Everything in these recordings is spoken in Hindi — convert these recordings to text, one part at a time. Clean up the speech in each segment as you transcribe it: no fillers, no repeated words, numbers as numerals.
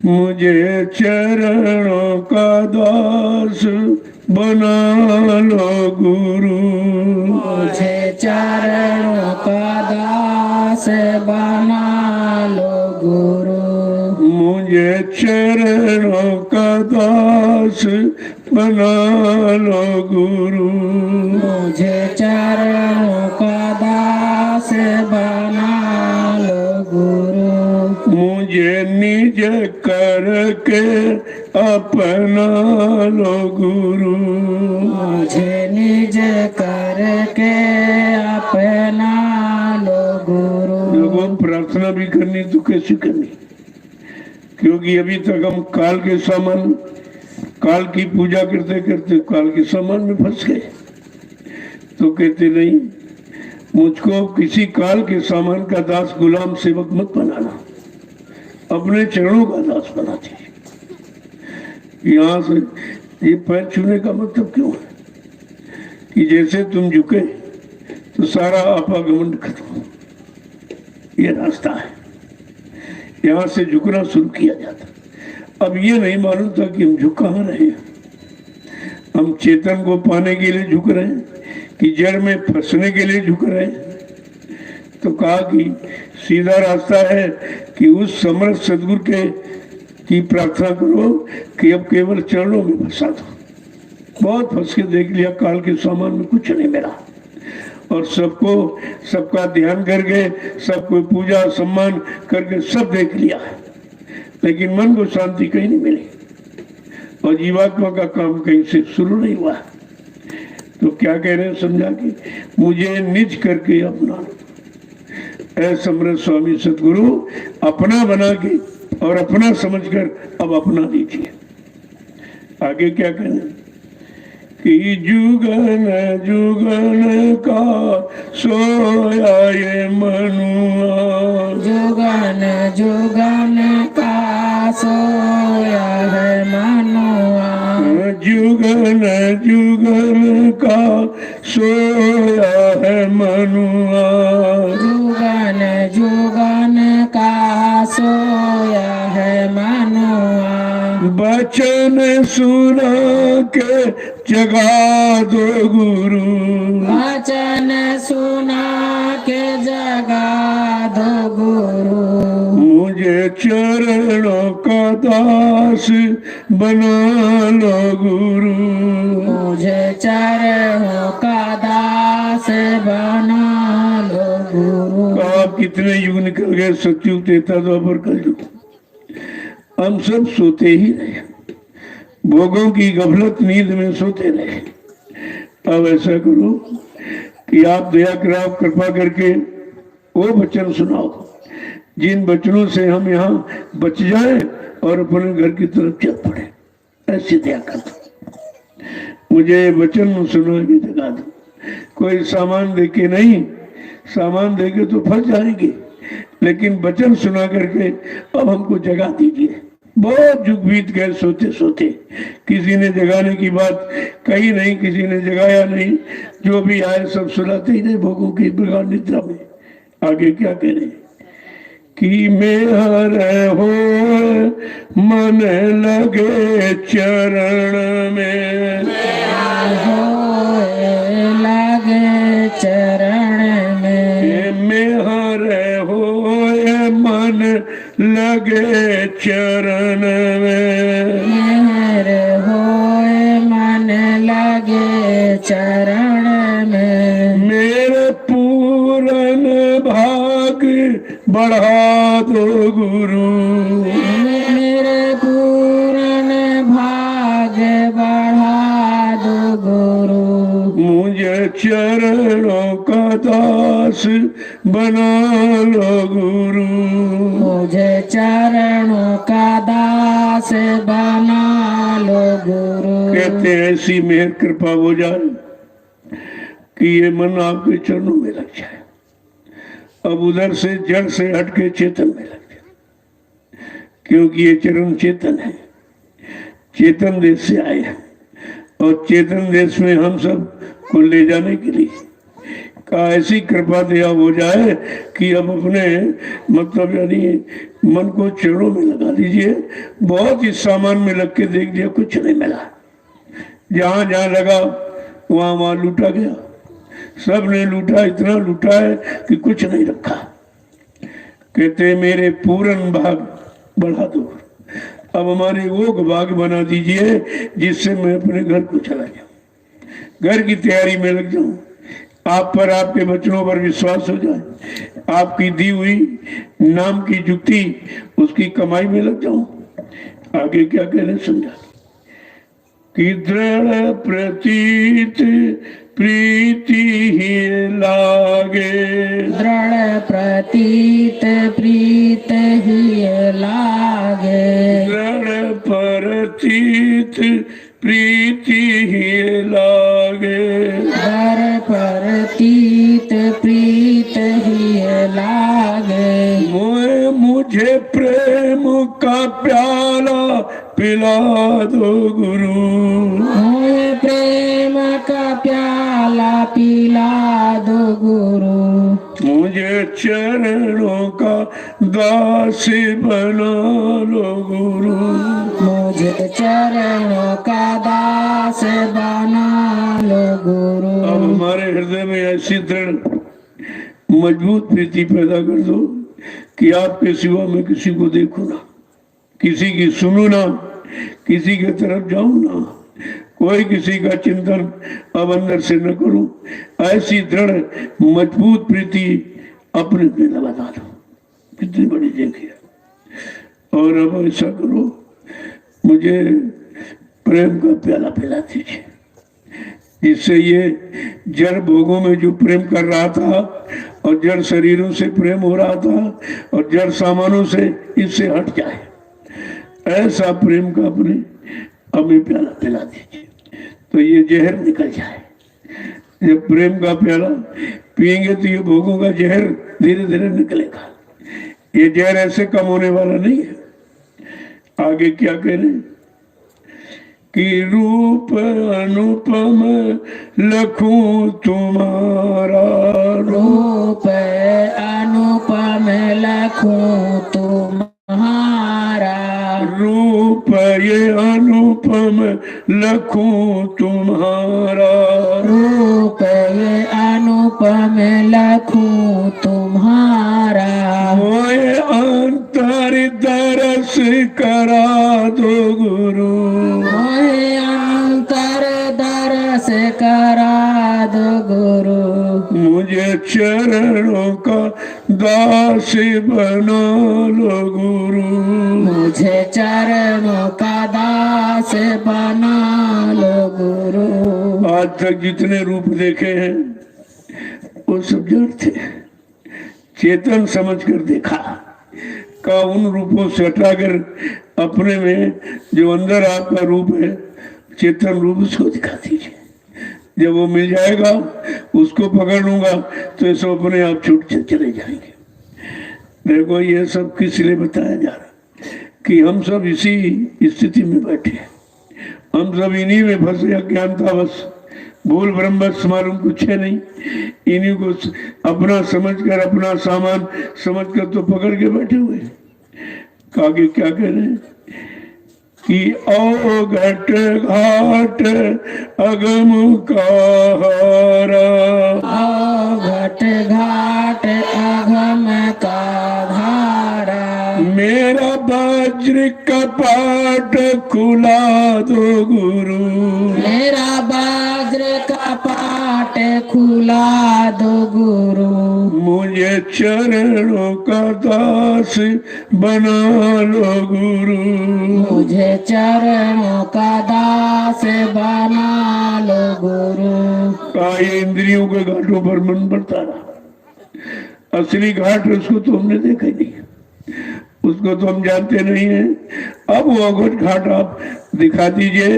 मुझे चरणों का दास बना लो गुरु। मुझे चरणों का दास बना लो गुरु। मुझे चरणों का दास बना लो गुरु। मुझे चरणों का दास बना लो गुरु। मुझे निज करके अपना लो गुरु। मुझे निज करके अपना लो गुरु। देखो, प्रार्थना भी करनी तो कैसे करनी, क्योंकि अभी तक हम काल के सामान, काल की पूजा करते करते काल के सामान में फंस गए। तो कहते नहीं, मुझको किसी काल के सामान का दास, गुलाम, सेवक मत बनाना, अपने चरणों का दास बना दीजिए। यहाँ से ये पैर छूने का मतलब क्यों है कि जैसे तुम झुके तो सारा आपागमन खत्म। ये रास्ता है, यहाँ से झुकना शुरू किया जाता। अब ये नहीं मालूम था कि हम झुक कहाँ रहे हैं। हम चेतन को पाने के लिए झुक रहे हैं कि जड़ में फंसने के लिए झुक रहे हैं। तो कहा कि सीधा रास्ता है कि उस समर्थ सदगुरु के की प्रार्थना करो कि अब केवल चरणों में फंसा दो। बहुत फंस के देख लिया, काल के सामान में कुछ नहीं मिला, और सबको, सबका ध्यान करके, सबको पूजा सम्मान करके सब देख लिया, लेकिन मन को शांति कहीं नहीं मिली और जीवात्मा का काम कहीं से शुरू नहीं हुआ। तो क्या कह रहे हैं समझा कि मुझे निज करके अपना, समर्थ स्वामी सदगुरु अपना बना के और अपना समझकर अब अपना दीजिए। आगे क्या कहना कि जुगन जुगन का सोया ये मनुआ। जुगन जुगन का सोया है मनुआ। जुगन जुगन का सोया है मनुआ। जुगन जुगन का सोया है मनुआ। बचन सुना के जगा दो गुरु। वचन सुना के जगा दो गुरु। मुझे चरणों का दास बना लो गुरु। मुझे चरणों का दास बना लो गुरु। आप कितने युग निकल गए, सतयुग, त्रेता, द्वापर, कलयुग, हम सब सोते ही रहे, भोगों की गफलत नींद में सोते रहे। अब ऐसा करो कि आप दया कराओ, कृपा करके वो वचन सुनाओ जिन वचनों से हम यहाँ बच जाएं और अपने घर की तरफ चल पड़े। ऐसी दया कर दो, मुझे वचन सुना के जगा दो। कोई सामान देके नहीं, सामान देके तो फंस जाएंगे, लेकिन वचन सुना करके अब हमको जगा दीजिए। बहुत युग बीत गए सोते सोते, किसी ने जगाने की बात कही नहीं, किसी ने जगाया नहीं, जो भी आए सब सुनाते ही रहे भोगों की प्रकार निद्रा में। आगे क्या कह रहे कि मेहर हो मन लगे चरण में। हो लगे चरण में। मेहर हो मन लगे चरण में। मेहर होए मन लगे चरण में। मेरे पूरन भाग बढ़ा दो गुरु। मेरे पूरन भाग बढ़ा दो गुरु। मुझे चरणों का दास बना लो गुरु। मुझे चरणों का दास बना लो गुरु। कहते हैं ऐसी मेहर कृपा हो जाए कि ये मन आपके चरणों में लग जाए। अब उधर से जड़ से हटके चेतन में लग जाए, क्योंकि ये चरण चेतन है, चेतन देश से आए हैं और चेतन देश में हम सब को ले जाने के लिए का ऐसी कृपा दया हो जाए कि अब अपने मतलब यानी मन को चरणों में लगा लीजिए। बहुत ही सामान में लग के देख लिया, कुछ नहीं मिला। जहां जहां लगा वहां वहां लूटा गया। सब ने लूटा, इतना लूटा है कि कुछ नहीं रखा। कहते मेरे पूरन भाग बढ़ा दो, अब हमारे वो भाग बना दीजिए जिससे मैं अपने घर को चला जाऊं, घर की तैयारी में लग जाऊं, आप पर आपके वचनों पर विश्वास हो जाए, आपकी दी हुई नाम की जुक्ति उसकी कमाई में लग जाऊं। आगे क्या कहने समझा कि दृढ़ प्रतीत प्रीति ही लागे, दृढ़ प्रतीत प्रीत ही लागे, दृढ़ प्रतीत प्रीति ही लागे, दृढ़ प्रतीत प्रीत ही लागे। मुझे प्रेम का प्याला पिला दो गुरु, मुझे प्रेम का प्याला पिला दो गुरु, मुझे चरणों का दास बना लो गुरु, मुझे चरणों का दास बना लो गुरु। अब हमारे हृदय में ऐसी दृढ़ मजबूत प्रीति पैदा कर दो कि आपके सिवा मैं किसी को देखूं ना, किसी की सुनूं ना, किसी के तरफ जाऊं ना, कोई किसी का चिंतन अब अंदर से न करूं। ऐसी दृढ़ मजबूत प्रीति अपने में बता दो। कितनी बड़ी देखिए। और अब ऐसा करो, मुझे प्रेम का प्याला पिला दीजिए, जिससे ये जड़ भोगों में जो प्रेम कर रहा था और जड़ शरीरों से प्रेम हो रहा था और जड़ सामानों से, इससे हट जाए। ऐसा प्रेम का अपने हमें प्याला पिला दीजिए तो ये जहर निकल जाए। जब प्रेम का प्याला पिएंगे तो ये भोगों का जहर धीरे धीरे निकलेगा। ये जहर ऐसे कम होने वाला नहीं है। आगे क्या कह रहे हैं कि रूप अनुपम लखूं तुम्हारा, रूप अनुपम लखूं तुम्हारा, रूप ये अनुपम लखूं तुम्हारा, रूप ये अनुपम लखूं तुम्हारा। मोए अंतर दरस करा दो गुरु, मोहे अंतर दरस करा दो गुरु, मुझे चरणों का दास बना लो गुरु, मुझे चरणों का दास बना लो गुरु। आज तक जितने रूप देखे हैं वो सब जड़ थे, चेतन समझकर देखा का उन रूपों से हटाकर अपने में जो अंदर आपका रूप है, चेतन रूप, उसको दिखा दीजिए। जब वो मिल जाएगा, उसको पकड़ लूंगा तो ये सब अपने आप छूट चले जाएंगे। देखो ये सब किस लिए बताया जा रहा कि हम सब इसी स्थिति में बैठे हैं, हम सब इन्हीं में फंसे। अज्ञानता बस, भूल भ्रम बस, मालूम कुछ है नहीं। इन्हीं को अपना समझकर, अपना सामान समझकर तो पकड़ के बैठे हुए। आगे क्या कह रहे हैं कि ओ घट घाट अगम कहारा, ओ घट घाट अगम का धारा, मेरा वज्र कपाट खुला दो गुरु, मेरा वज्र कपाट खुला दो गुरु, मुझे चरणों का दास बना लो गुरु, मुझे चरणों का दास बना लो गुरु। का ये इंद्रियों के घाटों पर मन बढ़ता रहा। असली घाट उसको तो हमने देखा ही नहीं, उसको तो हम जानते नहीं है। अब वो अघट घाट आप दिखा दीजिए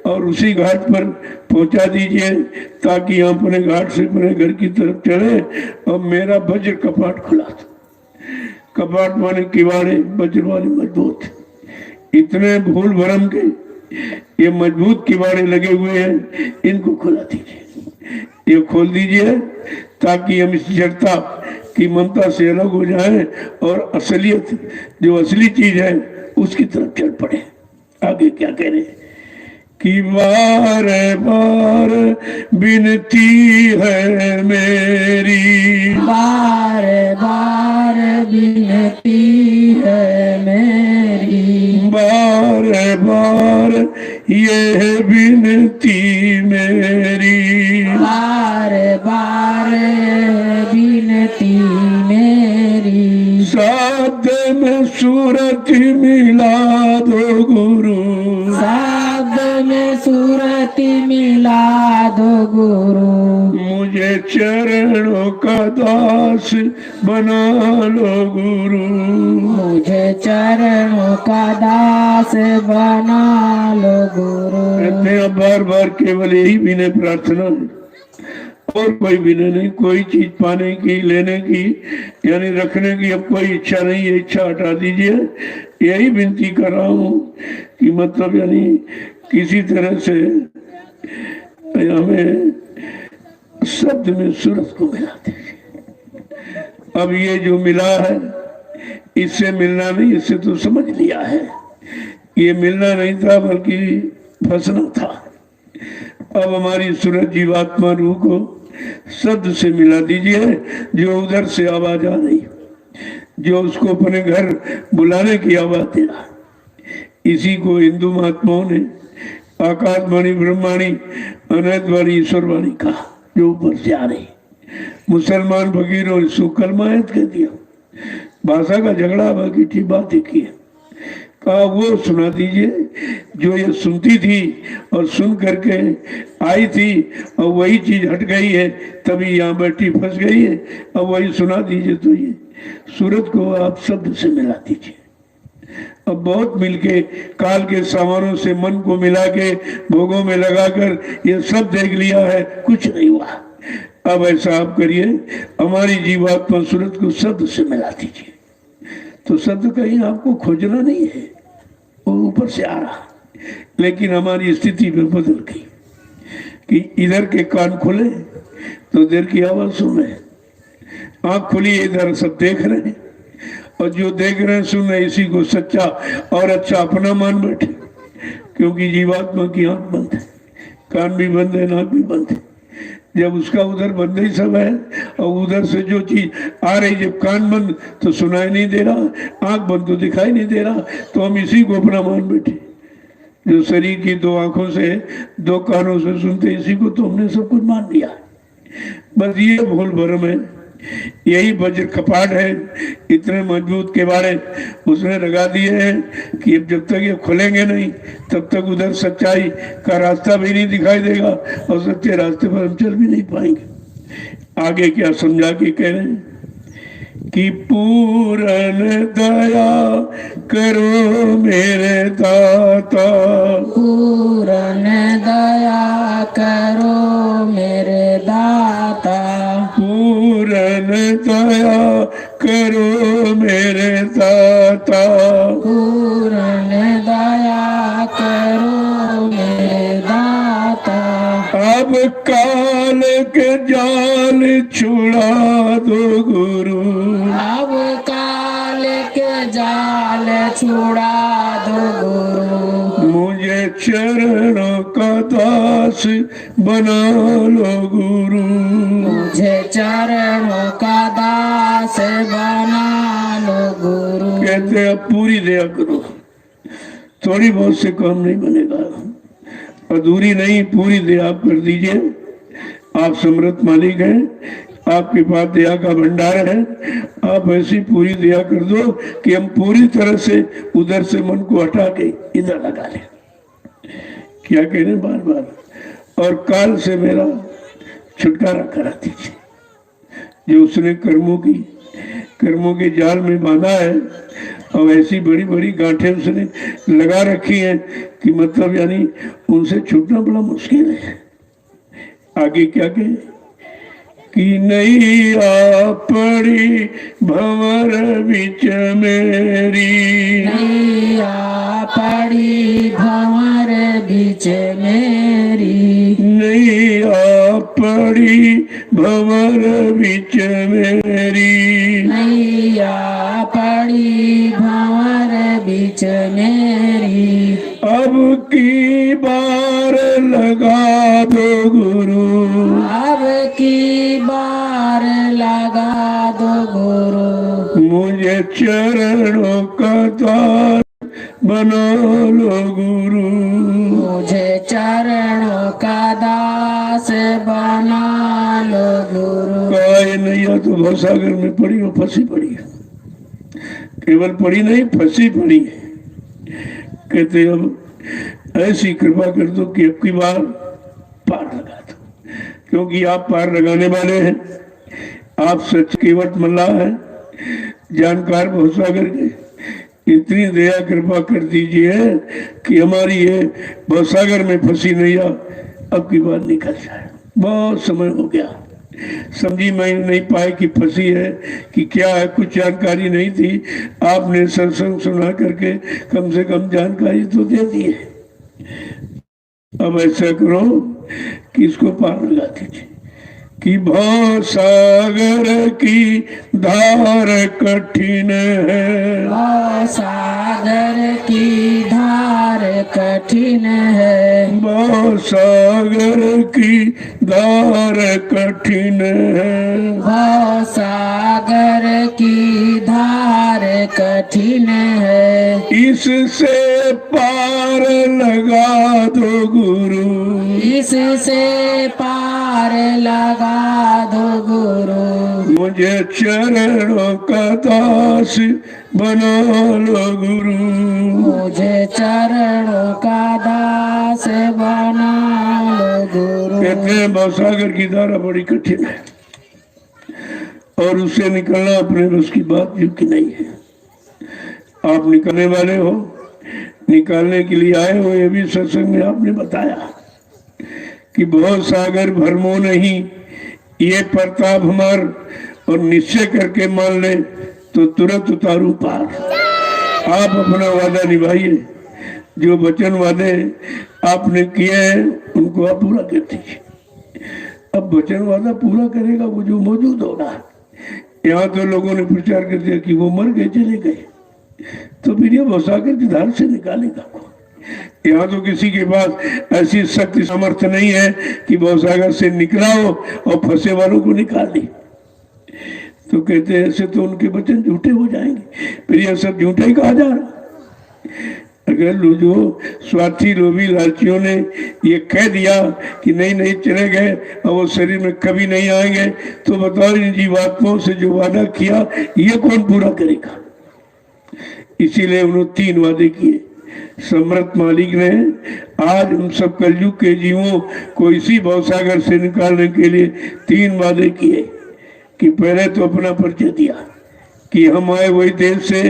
और उसी घाट पर पहुंचा दीजिए ताकि हम अपने घाट से अपने घर की तरफ चले। और मेरा वज्र कपाट खुला था, कपाट माने किवाड़े, वज्र वाले मजबूत, इतने भूल भरम के ये मजबूत किवाड़े लगे हुए हैं, इनको खुला दीजिए। ये खोल दीजिए ताकि हम इस जड़ता की ममता से अलग हो जाएं और असलियत जो असली चीज है उसकी तरफ चल पड़े। आगे क्या कह रहे कि बार बार विनती है मेरी, बार बार विनती है मेरी, बार बार ये विनती मेरी, बार बार विनती मेरी, साथ में सूरत मिला दो गुरु, साध में सूरत मिला दो गुरु, मुझे चरणों का दास बना लो गुरु, मुझे चरणों का दास बना लो गुरु। कहते हैं बार बार केवल यही विनय प्रार्थना है और कोई विनय नहीं। कोई चीज पाने की, लेने की यानी रखने की अब कोई इच्छा नहीं है, इच्छा हटा दीजिए। यही विनती कर रहा हूँ कि मतलब यानी किसी तरह से हमें शब्द में सूरत को मिला दीजिए। अब ये जो मिला है इससे मिलना नहीं, इससे तो समझ लिया है ये मिलना नहीं था बल्कि फंसना था। अब हमारी सूरत जीवात्मा रूह को शब्द से मिला दीजिए जो उधर से आवाज आ रही, जो उसको अपने घर बुलाने की आवाज दे रहा। इसी को हिंदू महात्माओं ने आकाशवाणी, ब्रह्मवाणी, अनंतवाणी, ईश्वरवाणी कहा जो ऊपर से आ रही। मुसलमान फकीरों ने इसको कलमायत कह दिया। भाषा का झगड़ा बाकी ठीक बात एक ही है। कहा वो सुना दीजिए जो ये सुनती थी और सुन करके आई थी और वही चीज हट गई है तभी यहाँ बैठी फंस गई है। अब वही सुना दीजिए। तो ये सूरत को आप शब्द से मिला दीजिए। अब बहुत मिलके काल के सामानों से मन को मिला के भोगों में लगाकर ये सब देख लिया है, कुछ नहीं हुआ। अब ऐसा आप करिए, हमारी जीवात्मा सूरत को शब्द से मिला दीजिए। तो शब्द कहीं आपको खोजना नहीं है, वो ऊपर से आ रहा। लेकिन हमारी स्थिति में बदल गई कि इधर के कान खुले तो इधर की आवाज सुने, आंख खुली इधर सब देख रहे हैं और जो देख रहे हैं सुन रहे इसी को सच्चा और अच्छा अपना मान बैठे। क्योंकि जीवात्मा की आंख बंद है, कान भी बंद है, नाक भी बंद है। जब उसका उधर बंद ही सब है और उधर से जो चीज आ रही, जब कान बंद तो सुनाई नहीं दे रहा, आंख बंद तो दिखाई नहीं दे रहा, तो हम इसी को अपना मान बैठे। जो शरीर की दो आंखों से, दो कानों से सुनते, इसी को तो हमने सब कुछ मान लिया। बस ये भूल भरम है, यही वज्र कपाट है। इतने मजबूत के बारे उसने लगा दिए हैं कि अब जब तक ये खुलेंगे नहीं तब तक उधर सच्चाई का रास्ता भी नहीं दिखाई देगा और सच्चे रास्ते पर हम चल भी नहीं पाएंगे। आगे क्या समझा के कह रहे हैं कि पूरन दया करो मेरे दाता, पूरन दया करो मेरे दाता, पूरन दया करो मेरे दाता, पूरन दया करो मेरे दाता। अब काल के जाल छुड़ा दो गुरु, अब काल के जाल छुड़ा दो गुरु, मुझे चरणों का दास बना लो गुरु, मुझे चरणों का दास बना लो गुरु। कहते अब पूरी दया करो, थोड़ी बहुत से काम नहीं बनेगा, अधूरी नहीं पूरी दया आप कर दीजिए। आप समर्थ मालिक हैं, आपके पास दया का भंडार है, आप ऐसी पूरी दया कर दो कि हम पूरी तरह से उधर से मन को हटा के इधर लगा लें। क्या कह रहे बार बार, और काल से मेरा छुटकारा करा दीजिए। जो उसने कर्मों के जाल में बांधा है और ऐसी बड़ी बड़ी गांठें उसने लगा रखी हैं कि मतलब यानी उनसे छूटना बड़ा मुश्किल है। आगे क्या कहे कि नैया पड़ी भंवर बिच मेरी, नैया पड़ी भंवर बिच मेरी, नैया पड़ी भंवर बीच मेरी। नैया पड़ी भंवर बीच मेरी। अब की बार लगा दो गुरु, अब की बार लगा दो गुरु। मुझे चरणों का तार बना लो गुरु। मुझे चरणों का दास बना लो गुरु। ये नैया तो भवसागर में पड़ी, वो फंसी पड़ी है। केवल पड़ी नहीं, फंसी पड़ी है। कहते अब ऐसी कृपा कर दो कि अब की बार पार लगा दो, क्योंकि आप पार लगाने वाले हैं। आप सच केवट मल्लाह हैं, जानकार भवसागर के। इतनी दया कृपा कर दीजिए कि हमारी ये भवसागर में फंसी नैया अब की बार निकल जाए। बहुत समय हो गया, समझी मैं नहीं पाए कि फंसी है कि क्या है, कुछ जानकारी नहीं थी। आपने सत्संग सुना करके कम से कम जानकारी तो दे दी है। अब ऐसा करो कि इसको पार लगा दीजिए कि भव सागर की धार कठिन है। भव सागर की धार कठिन है। भव सागर की धार कठिन है। भव सागर की धार कठिन है। इससे पार लगा दो गुरु, इससे पार लगा दो गुरु। मुझे चरणों का दास बना लो गुरु। मुझे चरणों का दास बना लो गुरु। कहते हैं भवसागर की धारा बड़ी कठिन है और उससे निकलना अपने बस की बात जो कि नहीं है। आप निकलने वाले हो, निकालने के लिए आए हो। ये भी सत्संग में आपने बताया कि बहुत सागर भरमो नहीं, ये प्रताप हमार, और निश्चय करके मान ले तो तुरंत उतारू पार। आप अपना वादा निभाइए, जो वचन वादे आपने किए हैं उनको आप पूरा कर दीजिए। अब वचन वादा पूरा करेगा वो जो मौजूद होगा। यहाँ तो लोगों ने प्रचार कर दिया कि वो मर गए, चले गए, तो फिर ये भवसागर की धार से निकालेगा कौन? यहाँ तो किसी के पास ऐसी शक्ति सामर्थ्य नहीं है कि भवसागर से निकला हो और फंसे वालों को निकाल दे। तो कहते हैं ऐसे तो उनके वचन झूठे हो जाएंगे, फिर यह सब झूठा ही कहा जा रहा। अगर जो स्वार्थी लोभी लालचियों ने ये कह दिया कि नहीं नहीं चले गए और वो शरीर में कभी नहीं आएंगे, तो बताओ इन जीवात्माओं से जो वादा किया ये कौन पूरा करेगा? इसीलिए उन्होंने 3 वादे किए। सम्राट मालिक ने आज हम सब कलयुग के जीवों को इसी भवसागर से निकालने के लिए 3 वादे किए कि पहले तो अपना परिचय दिया कि हम आए वही देश से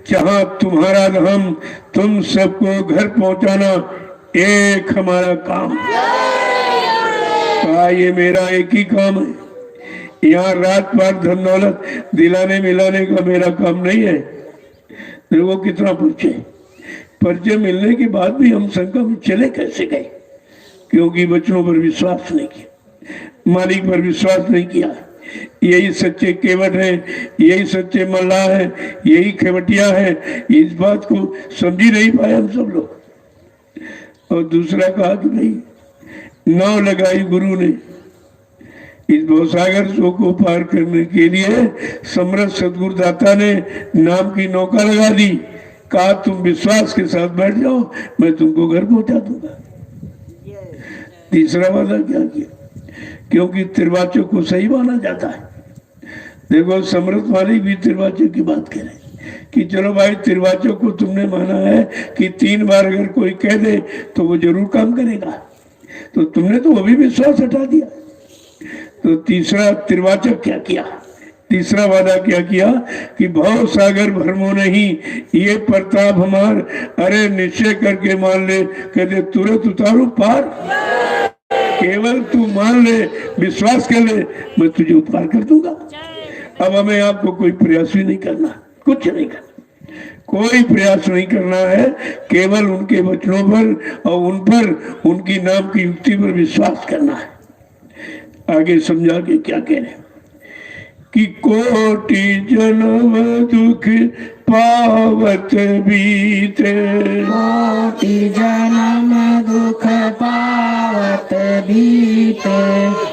जहां तुम्हारा धाम, तुम सबको घर पहुंचाना एक हमारा काम। कहा ये मेरा एक ही काम है, यहाँ रात पार धन दौलत दिलाने मिलाने का मेरा काम नहीं है। देखो कितना परिचय मिलने के बाद भी हम शंका में चले कैसे गए? क्योंकि बच्चों पर विश्वास नहीं किया, मालिक पर विश्वास नहीं किया। यही सच्चे केवट है, यही सच्चे मल्लाह है, यही खेवटिया है। इस बात को समझ नहीं पाए हम सब लोग। और दूसरा कहा कि भाई नाव लगाई गुरु ने इस भवसागर शो को पार करने के लिए। समर्थ सदगुरु दाता ने नाम की नौका लगा दी, कहा तुम विश्वास के साथ बैठ जाओ, मैं तुमको घर पहुंचा दूंगा। तीसरा वादा क्या किया? क्योंकि तिरवाचक को सही माना जाता है। देखो समर्थ मालिक भी तिरवाचक की बात कह रहे कि चलो भाई तिरवाचक को तुमने माना है कि 3 बार अगर कोई कह दे तो वो जरूर काम करेगा, तो तुमने तो वो भी विश्वास हटा दिया। तो तीसरा तिरवाचक क्या किया? तीसरा वादा क्या किया कि भव सागर भरमो नहीं, ये प्रताप हमार, अरे निश्चय करके मान ले, कहते तुरंत उतारू पार। केवल तू मान ले, विश्वास कर ले, मैं तुझे उपकार कर दूंगा। अब हमें आपको कोई प्रयास भी नहीं करना, कुछ नहीं करना, कोई प्रयास नहीं करना है। केवल उनके वचनों पर और उन पर, उनकी नाम की युक्ति पर विश्वास करना है। आगे समझा के क्या कह रहे हैं कि कोटि जन्म दुख पावत बीते, कोटि जन्म दुख पावत बीते,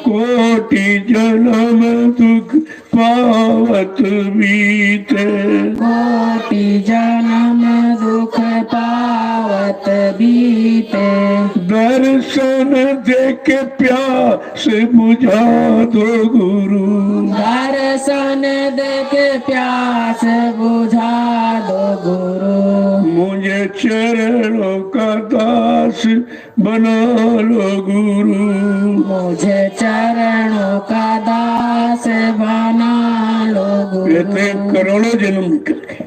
कोटि जन्म दुख पावत बीते, कोटि जन्म दुख पावत बीते, दर्शन देख प्यास बुझा दो गुरु, दर्शन देख प्यास बुझा दो गुरु, मुझे चरणों का दास बना लो गुरु, मुझे चरणों का दास बना लो गुरु। कहते करोड़ों जन्म निकल गए,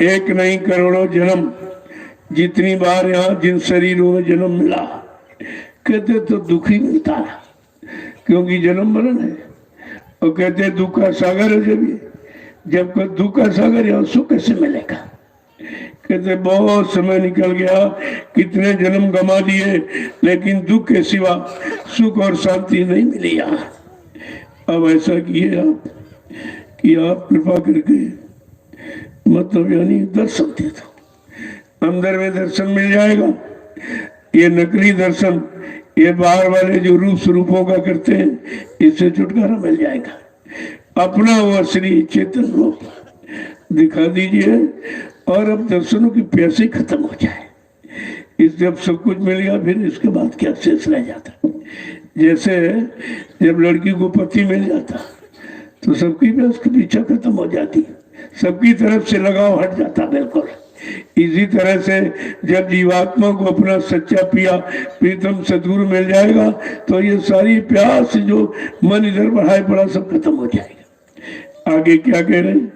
एक नहीं करोड़ों जन्म, जितनी बार यहाँ जिन शरीरों में जन्म मिला, कहते तो दुख ही मिलता है, क्योंकि जन्म मरण है। और कहते दुख का सागर है, जब का दुख का सागर यहाँ सुख कैसे मिलेगा। कहते बहुत समय निकल गया, कितने जन्म गमा दिए, लेकिन दुख के सिवा सुख और शांति नहीं मिली यहाँ। अब ऐसा किए आप कि आप कृपा करके मतलब यानी दर्शन दे दो, अंदर में दर्शन मिल जाएगा। ये नकली दर्शन, ये बाहर वाले जो रूप स्वरूपों का करते हैं, इससे छुटकारा मिल जाएगा। अपना वो असली चेतन रूप दिखा दीजिए और अब दर्शनों की प्यासे खत्म हो जाए। इस जब सब कुछ मिल गया, फिर इसके बाद क्या शेष रह जाता। जैसे जब लड़की को पति मिल जाता तो सबकी प्यास की पीछा खत्म हो जाती, सबकी तरफ से लगाव हट जाता। बिल्कुल इसी तरह से जब जीवात्मा को अपना सच्चा पिया प्रीतम सद्गुरु मिल जाएगा तो ये सारी प्यास जो मन इधर बढ़ाए पड़ा सब खत्म हो जाएगा। आगे क्या कह रहे हैं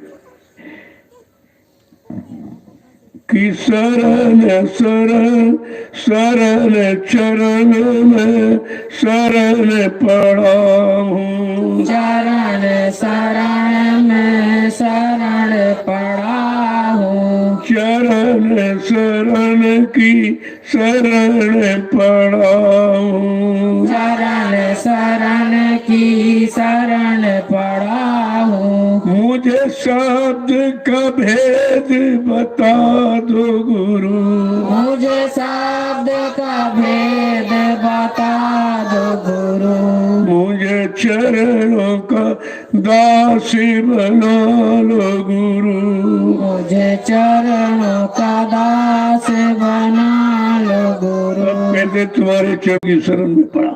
कि शरण शरण शरण चरण में शरण पड़ा हूँ, चरण शरण में शरण पड़ा हूँ, चरण शरण की शरण पड़ा हूँ, चरण शरण की शरण पड़ा हूँ, मुझे शब्द का भेद बता दो गुरु, मुझे शब्द का भेद बता दो गुरु, मुझे चरणों का दास बना लो गुरु, मुझे चरणों का दास बना लो गुरु। अब कहते तुम्हारे चरण की शरण में पड़ा,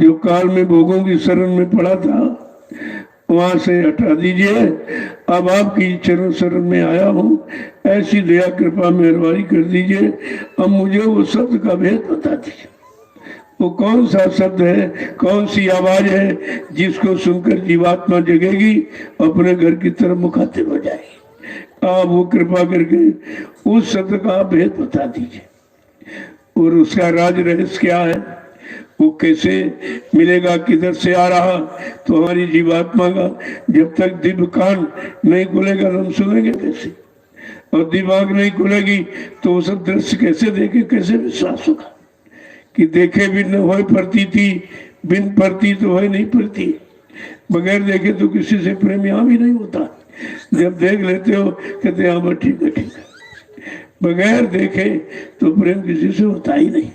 जो काल में भोगों की शरण में पड़ा था वहां से हटा दीजिए। अब आपकी चरण शरण में आया हूँ, ऐसी दया कृपा मेहरबानी कर दीजिए। अब मुझे वो शब्द का भेद बता दीजिए, वो कौन सा शब्द है, कौन सी आवाज है जिसको सुनकर जीवात्मा जगेगी, अपने घर की तरफ मुखातिब हो जाएगी। आप वो कृपा करके उस शब्द का भेद बता दीजिए और उसका राज रहस्य क्या है, वो कैसे मिलेगा, किधर से आ रहा। तो हमारी जीवात्मा का जब तक दिव्य कान नहीं खुलेगा तो हम सुनेंगे कैसे, और दिमाग नहीं खुलेगी तो वो सब दृश्य कैसे देखे, कैसे विश्वास होगा कि देखे भी न हो पड़ती थी, बिन पड़ती तो हो नहीं पड़ती। बगैर देखे तो किसी से प्रेम यहाँ भी नहीं होता, जब देख लेते हो कहते हाँ बस ठीक है ठीक है, बगैर देखे तो प्रेम किसी से होता ही नहीं।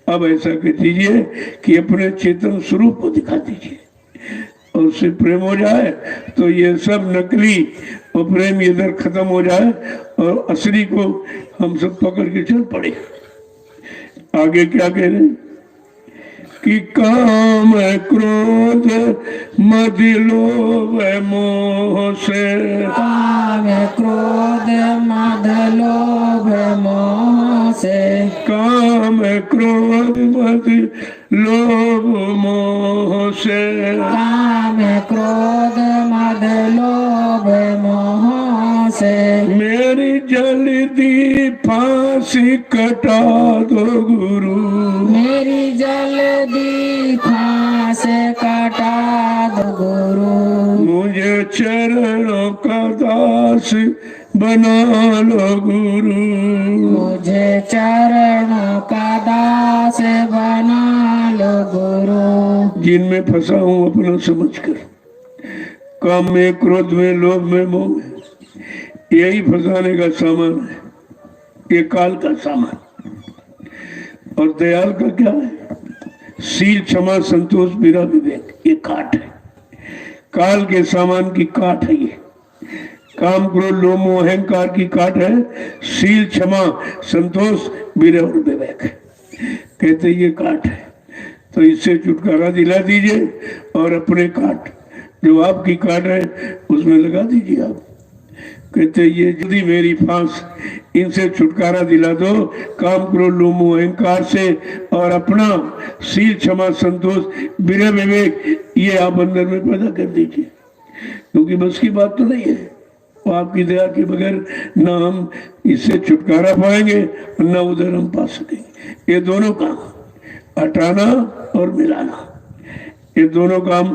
अब ऐसा कर दीजिए कि अपने चेतन स्वरूप को दिखा दीजिए और उससे प्रेम हो जाए तो ये सब नकली और प्रेम इधर खत्म हो जाए और असली को हम सब पकड़ के चल पड़े। आगे क्या कह रहे हैं कि काम क्रोध मद लोभ मोह से, काम क्रोध मद लोभ मोह से, काम क्रोध मद लोभ मोह से, काम क्रोध मद लोभ मोह से, मेरी जल्दी फांसी कटा दो गुरु, मेरी जल्दी फांस काटा दो गुरु, मुझे चरणों का दास बना लो गुरु, मुझे चरणों का दास बना लो दो गुरु। जिनमें फंसा हूं अपना समझकर, काम में, क्रोध में, लोभ में, मोह में, यही फंसाने का सामान है, ये काल का सामान। और दयाल का क्या है? शील, क्षमा, संतोष, विरह, विवेक, ये काट है। काल के सामान की काट है ये। काम, क्रोध, लोभ, मोह, अहंकार की काट है शील, क्षमा, संतोष, विरह और विवेक। कहते ये काट है, तो इससे छुटकारा दिला दीजिए और अपने काट, जो आपकी काट है, उसमें लगा दीजिए आप। कहते ये यदि मेरी फांस, इनसे छुटकारा दिला दो, काम, क्रोध, लोभ, मोह, अहंकार से, और अपना शील, क्षमा, संतोष, विरह, विवेक, ये आप अंदर में पैदा कर दीजिए। क्योंकि बस की बात तो नहीं है, वो आपकी दया के बगैर ना हम इससे छुटकारा पाएंगे और ना उधर हम पा सकेंगे। ये दोनों काम, हटाना और मिलाना, ये दोनों काम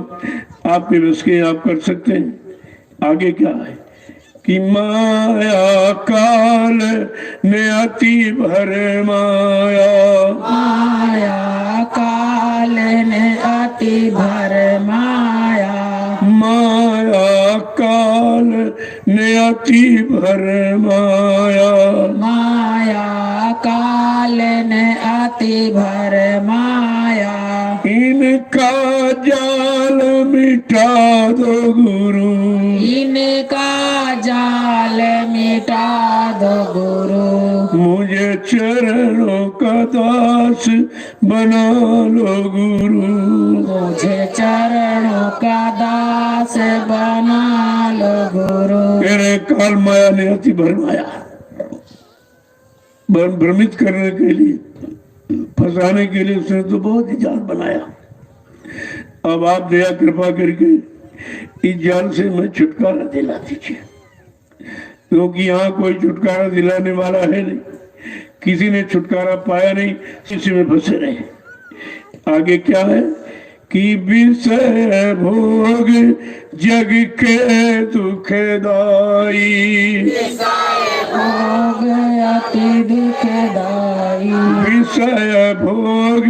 आपके बस के, आप कर सकते हैं। आगे क्या है कि माया काल ने अति भर माया, माया काल ने अति भर माया, माया काल ने अति भर माया, माया काल ने अति भर माया, इनका जाल मिटा दो गुरु, इनका जाल मिटा दो गुरु, मुझे चरणों का दास बना लो गुरु, मुझे चरणों का दास बना लो गुरु। तेरे काल माया ने अति भरमाया, भ्रमित करने के लिए, फंसाने के लिए उसने तो बहुत ही जाल बनाया। अब आप दया कृपा करके इस जाल से मैं छुटकारा दिला दीजिए, क्योंकि यहाँ कोई छुटकारा दिलाने वाला है नहीं, किसी ने छुटकारा पाया नहीं, इसी में फंसे रहे। आगे क्या है कि विषय भोग जग के दुखदाई, भोग अति दुखदाई, विषय भोग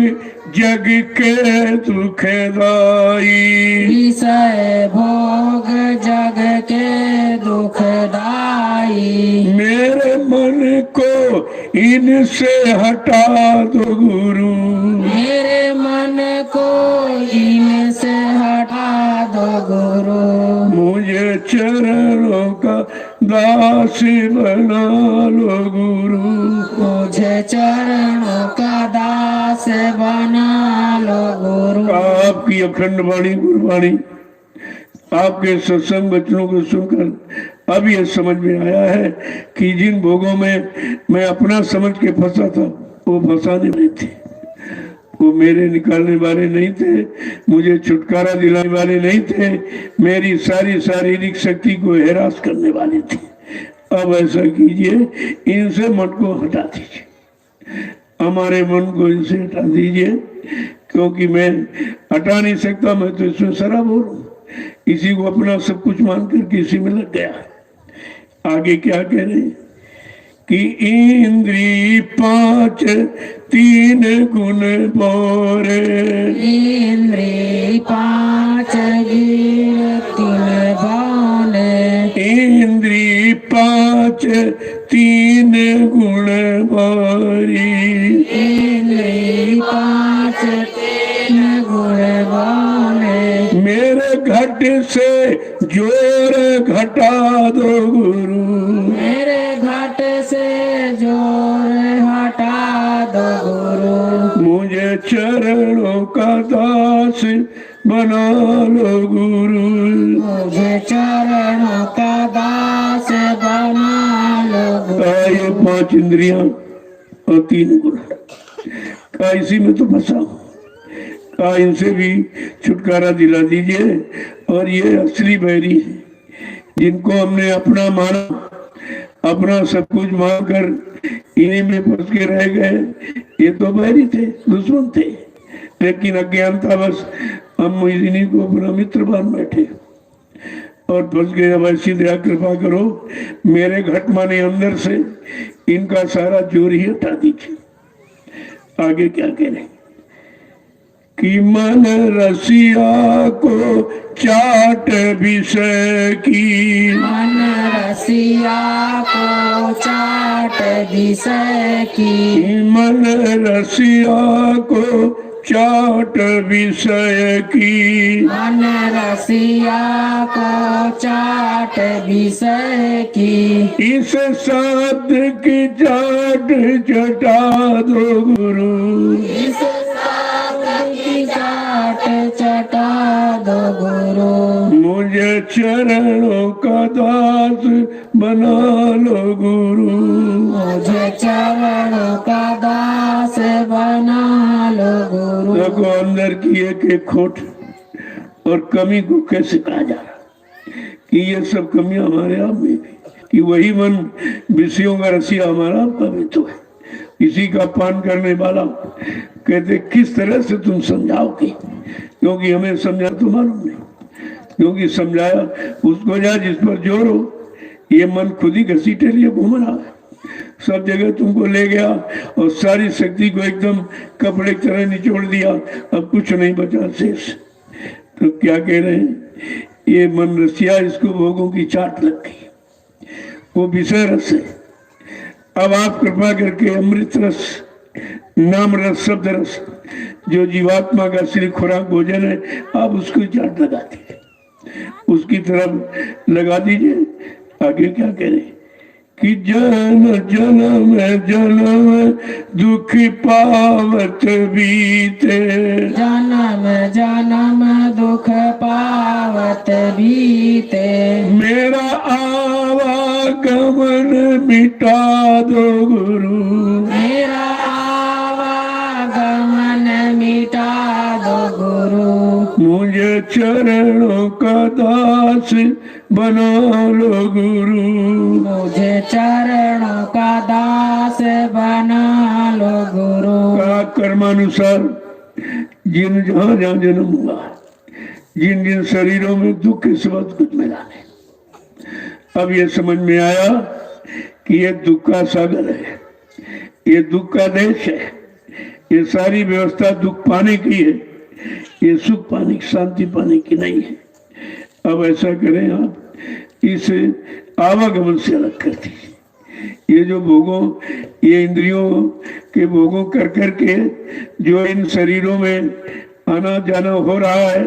जग के दुखदाई, विषय भोग जग के दुखदाई, मेरे मन को इनसे हटा दो गुरु, मेरे मन को इनसे हटा दो गुरु, मुझे चरणों का दास बना लो गुरु, मुझे चरणों का दास बना लो गुरु। आपकी अखंड वाणी गुरबाणी, आपके सत्संग वचनों को सुनकर अब यह समझ में आया है कि जिन भोगों में मैं अपना समझ के फंसा था, वो फंसाने वाले थे, वो मेरे निकालने वाले नहीं थे, मुझे छुटकारा दिलाने वाले नहीं थे, मेरी सारी शारीरिक शक्ति को हैरास करने वाले थे। अब ऐसा कीजिए, इनसे मन को हटा दीजिए, हमारे मन को इनसे हटा दीजिए, क्योंकि मैं हटा नहीं सकता, मैं तो इसमें सराबोर हूँ, इसी को अपना सब कुछ मान कर किसी में लग गया। आगे क्या कह रहे हैं कि इंद्री पांच तीन गुण बोरे, इंद्री पांच गिर तीन बाने, इंद्री पांच तीन गुण बोरी, इंद्री पांच तीन गुण बाने, मेरे घट से जोर घटा दो गुरु, मेरे घट से जोर हटा दो गुरु, मुझे चरणों का दास बना लो गुरु, मुझे चरणों का दास बना लो गुरु। ये पांच इंद्रियां और तीन गुण का इसी में तो फंसा हूं, का इनसे भी छुटकारा दिला दीजिए। और ये असली बैरी है, जिनको हमने अपना माना, अपना सब कुछ मानकर इन्हीं में फंस के रह गए, ये तो बैरी थे, दुश्मन थे, लेकिन अज्ञानता बस हम इन्हीं को अपना मित्र मान बैठे और फंस गए। अब ऐसी दया कृपा करो, मेरे घट माने अंदर से इनका सारा जोर ही हटा दीजिए। आगे क्या कह रहे कि मन रसिया को चाट विषय की, मन रसिया को चाट विषय की, मन रसिया को चाट विषय की, मन रसिया को चाट विषय की। इस शब्द की चाट चटा दो गुरु, इस शब्द की चाट चटा दो गुरु, मुझे चरणों का दास बना लो गुरु, मुझे चरणों का दास बना लो गुरु। देखो अंदर की एक खोट और कमी को कैसे कहा जा रहा कि ये सब कमियां हमारे आप में भी, कि वही मन विषयों का रसिया हमारा आपका भी तो है, इसी का पान करने वाला। कहते किस तरह से तुम समझाओगे, क्योंकि हमें समझा तो मालूम नहीं, क्योंकि समझाया उसको जा जिस पर जोर हो। ये मन खुद ही घसीटे लिए घूम रहा है, सब जगह तुमको ले गया और सारी शक्ति को एकदम कपड़े की तरह निचोड़ दिया, अब कुछ नहीं बचा शेष। तो क्या कह रहे हैं, ये मन रसिया, इसको भोगों की चाट लग गई, वो विषय रस है। अब आप कृपा करके अमृत रस, नाम रस, शब्द रस, जो जीवात्मा का श्री खुराक भोजन है, आप उसको चाट लगा दीजिए, उसकी तरफ लगा दीजिए। आगे क्या कह रहे कि जन जन्म जन्म दुख पावत बीते, जन्म जन्म दुख पावत बीते, मेरा आवागमन मिटा दो गुरु, मेरा आवागमन मिटा दो गुरु, मुझे चरणों का दास बना लो गुरु, मुझे चरणों का दास बना लो गुरु। का कर्मानुसार जिन जहाँ जहाँ जन्म हुआ, जिन जिन शरीरों में दुख के सबब कुछ मिला नहीं, अब ये समझ में आया कि ये दुख का सागर है, ये दुख का देश है, ये सारी व्यवस्था दुख पाने की है, ये सुख पाने की, शांति पाने की नहीं है। अब ऐसा करें, आप इस आवागमन से अलग कर दीजिए। ये जो भोगों, ये इंद्रियों के भोगों कर करके जो इन शरीरों में आना जाना हो रहा है,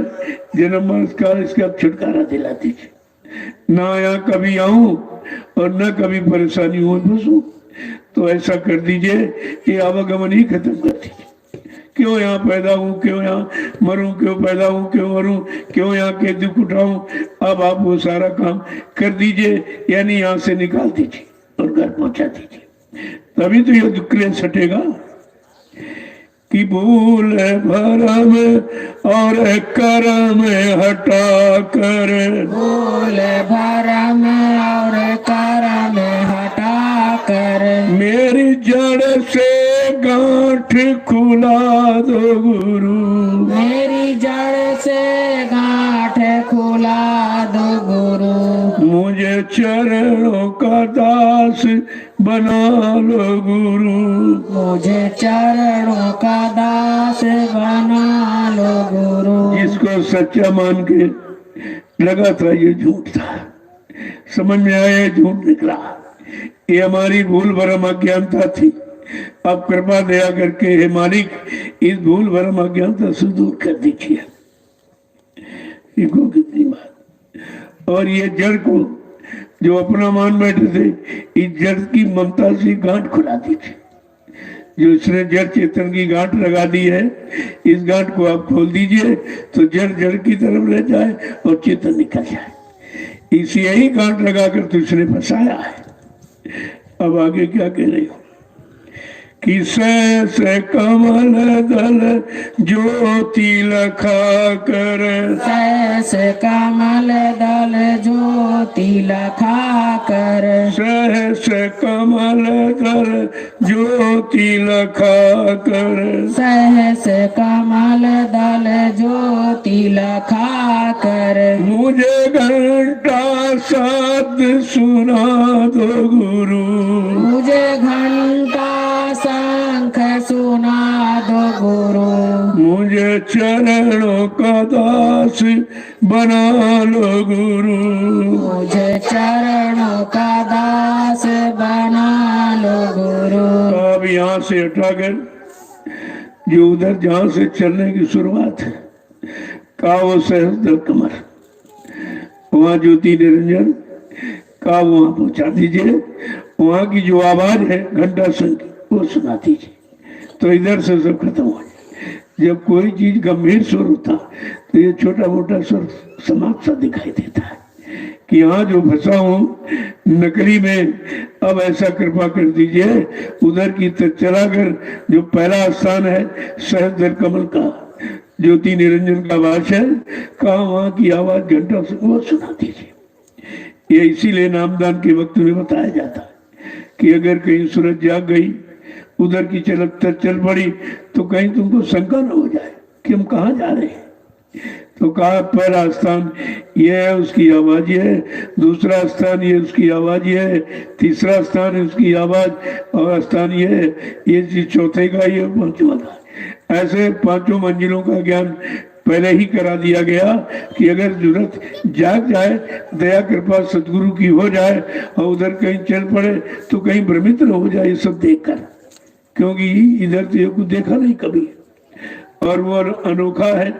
जन्म मरण का, इसका छुटकारा दिला दीजिए। ना यहाँ कभी आऊं और न कभी परेशानी हो फंसूं, तो ऐसा कर दीजिए, ये आवागमन ही खत्म कर दीजिए। क्यों यहाँ पैदा हूँ, क्यों यहाँ मरूं, क्यों पैदा हूँ, क्यों मरूं, क्यों यहाँ के दुख उठाऊं। अब आप वो सारा काम कर दीजिए, यानी यहाँ से निकाल दीजिए और घर पहुंचा दीजिए, तभी तो ये दुख क्लेश हटेगा। कि भूल भरम और करम हटा कर, भूल भरम और करम हटा कर, मेरी जड़ से गांठ खुला दो गुरु, मेरी जड़ से गांठ खुला दो गुरु, मुझे चरणों का दास बना लो गुरु, मुझे चरणों का दास बना लो गुरु। जिसको सच्चा मान के लगा था ये झूठ था, समझ में आया झूठ निकला, ये हमारी भूल भरम अज्ञानता थी। अब कृपा दया करके हे मालिक, इस भूल भरम अज्ञानता से दूर कर दीजिए। इनको कितनी बात। और ये जड़ को जो अपना मान बैठे थे, इस जड़ की ममता से गांठ खुला दीजिए। जो इसने जड़ चेतन की गांठ लगा दी है, इस गांठ को आप खोल दीजिए तो जड़ जड़ की तरफ रह जाए और चेतन निकल जाए। इसी यही गांठ लगाकर तो इसने फंसाया है। अब आगे क्या कह रही हो कि से कमल दल ज्योति लखा कर, से कमल दल ज्योति लखा कर, सहस कमल दल ज्योति लखा कर, सहस कमल दल ज्योति लखा कर, मुझे घंटा शब्द सुना दो गुरु, मुझे घंटा शंख सुना दो गुरु, मुझे मुझे चरणों का दास बना लो गुरु। मुझे चरणों का दास बना लो गुरु। अब यहाँ से उठाकर जो उधर जहाँ से चलने की शुरुआत है का वो सहस्त्र कमर, वहाँ ज्योति निरंजन का वहाँ पहुँचा दीजिए। वहाँ की जो आवाज है घंटा संग वो सुना दीजिए। तो इधर से सब खत्म हो जाए। जब कोई चीज गंभीर स्वर होता तो ये छोटा मोटा स्वर समाप्त सा दिखाई देता है कि यहाँ जो फंसा हूँ नकली में, अब ऐसा कृपा कर दीजिए उधर की तरफ चलाकर जो पहला स्थान है सहस्त्र कमल का ज्योति निरंजन का वास है का वहाँ की आवाज घंटा से वो सुना दीजिए। ये इसीलिए नामदान के वक्त में बताया जाता है कि अगर कहीं सूरज जाग गई उधर की चल पड़ी तो कहीं तुमको शंका न हो जाए कि हम कहाँ जा रहे हैं। तो कहा पहला स्थान ये है उसकी आवाज ये है, दूसरा स्थान ये उसकी आवाज ये है, तीसरा स्थान है उसकी आवाज और स्थान ये है, ये चीज चौथे का ये पांचवा का। ऐसे पांचों मंजिलों का ज्ञान पहले ही करा दिया गया कि अगर जरूरत जाग जाए, दया कृपा सदगुरु की हो जाए और उधर कहीं चल पड़े तो कहीं भ्रमित न हो जाए ये सब देखकर, क्योंकि इधर तो ये कुछ देखा नहीं कभी। और वो अनोखा है,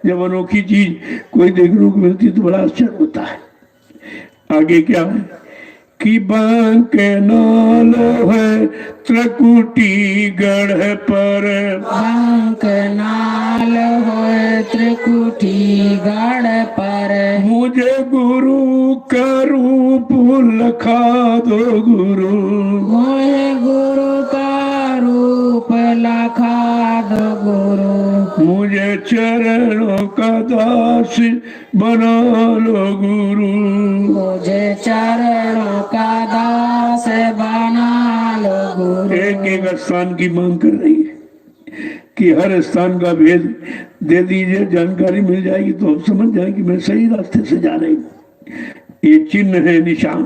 जब अनोखी चीज कोई देखने को मिलती तो बड़ा आश्चर्य होता है। आगे क्या है कि बांक नाल है त्रिकुटी गढ़ पर, बांक नाल है त्रिकुटी गढ़ पर, मुझे गुरु का रूप लखा दो गुरु। मुझे गुरु का रूप लखा दो गुरु। मुझे चरणों का दास बना लो गुरु। मुझे चरणों का दास बना लो गुरु। एक एक स्थान की मांग कर रही है कि हर स्थान का भेद दे दीजिए, जानकारी मिल जाएगी तो हम समझ जाएं कि मैं सही रास्ते से जा रही हूँ। ये चिन्ह है, निशान।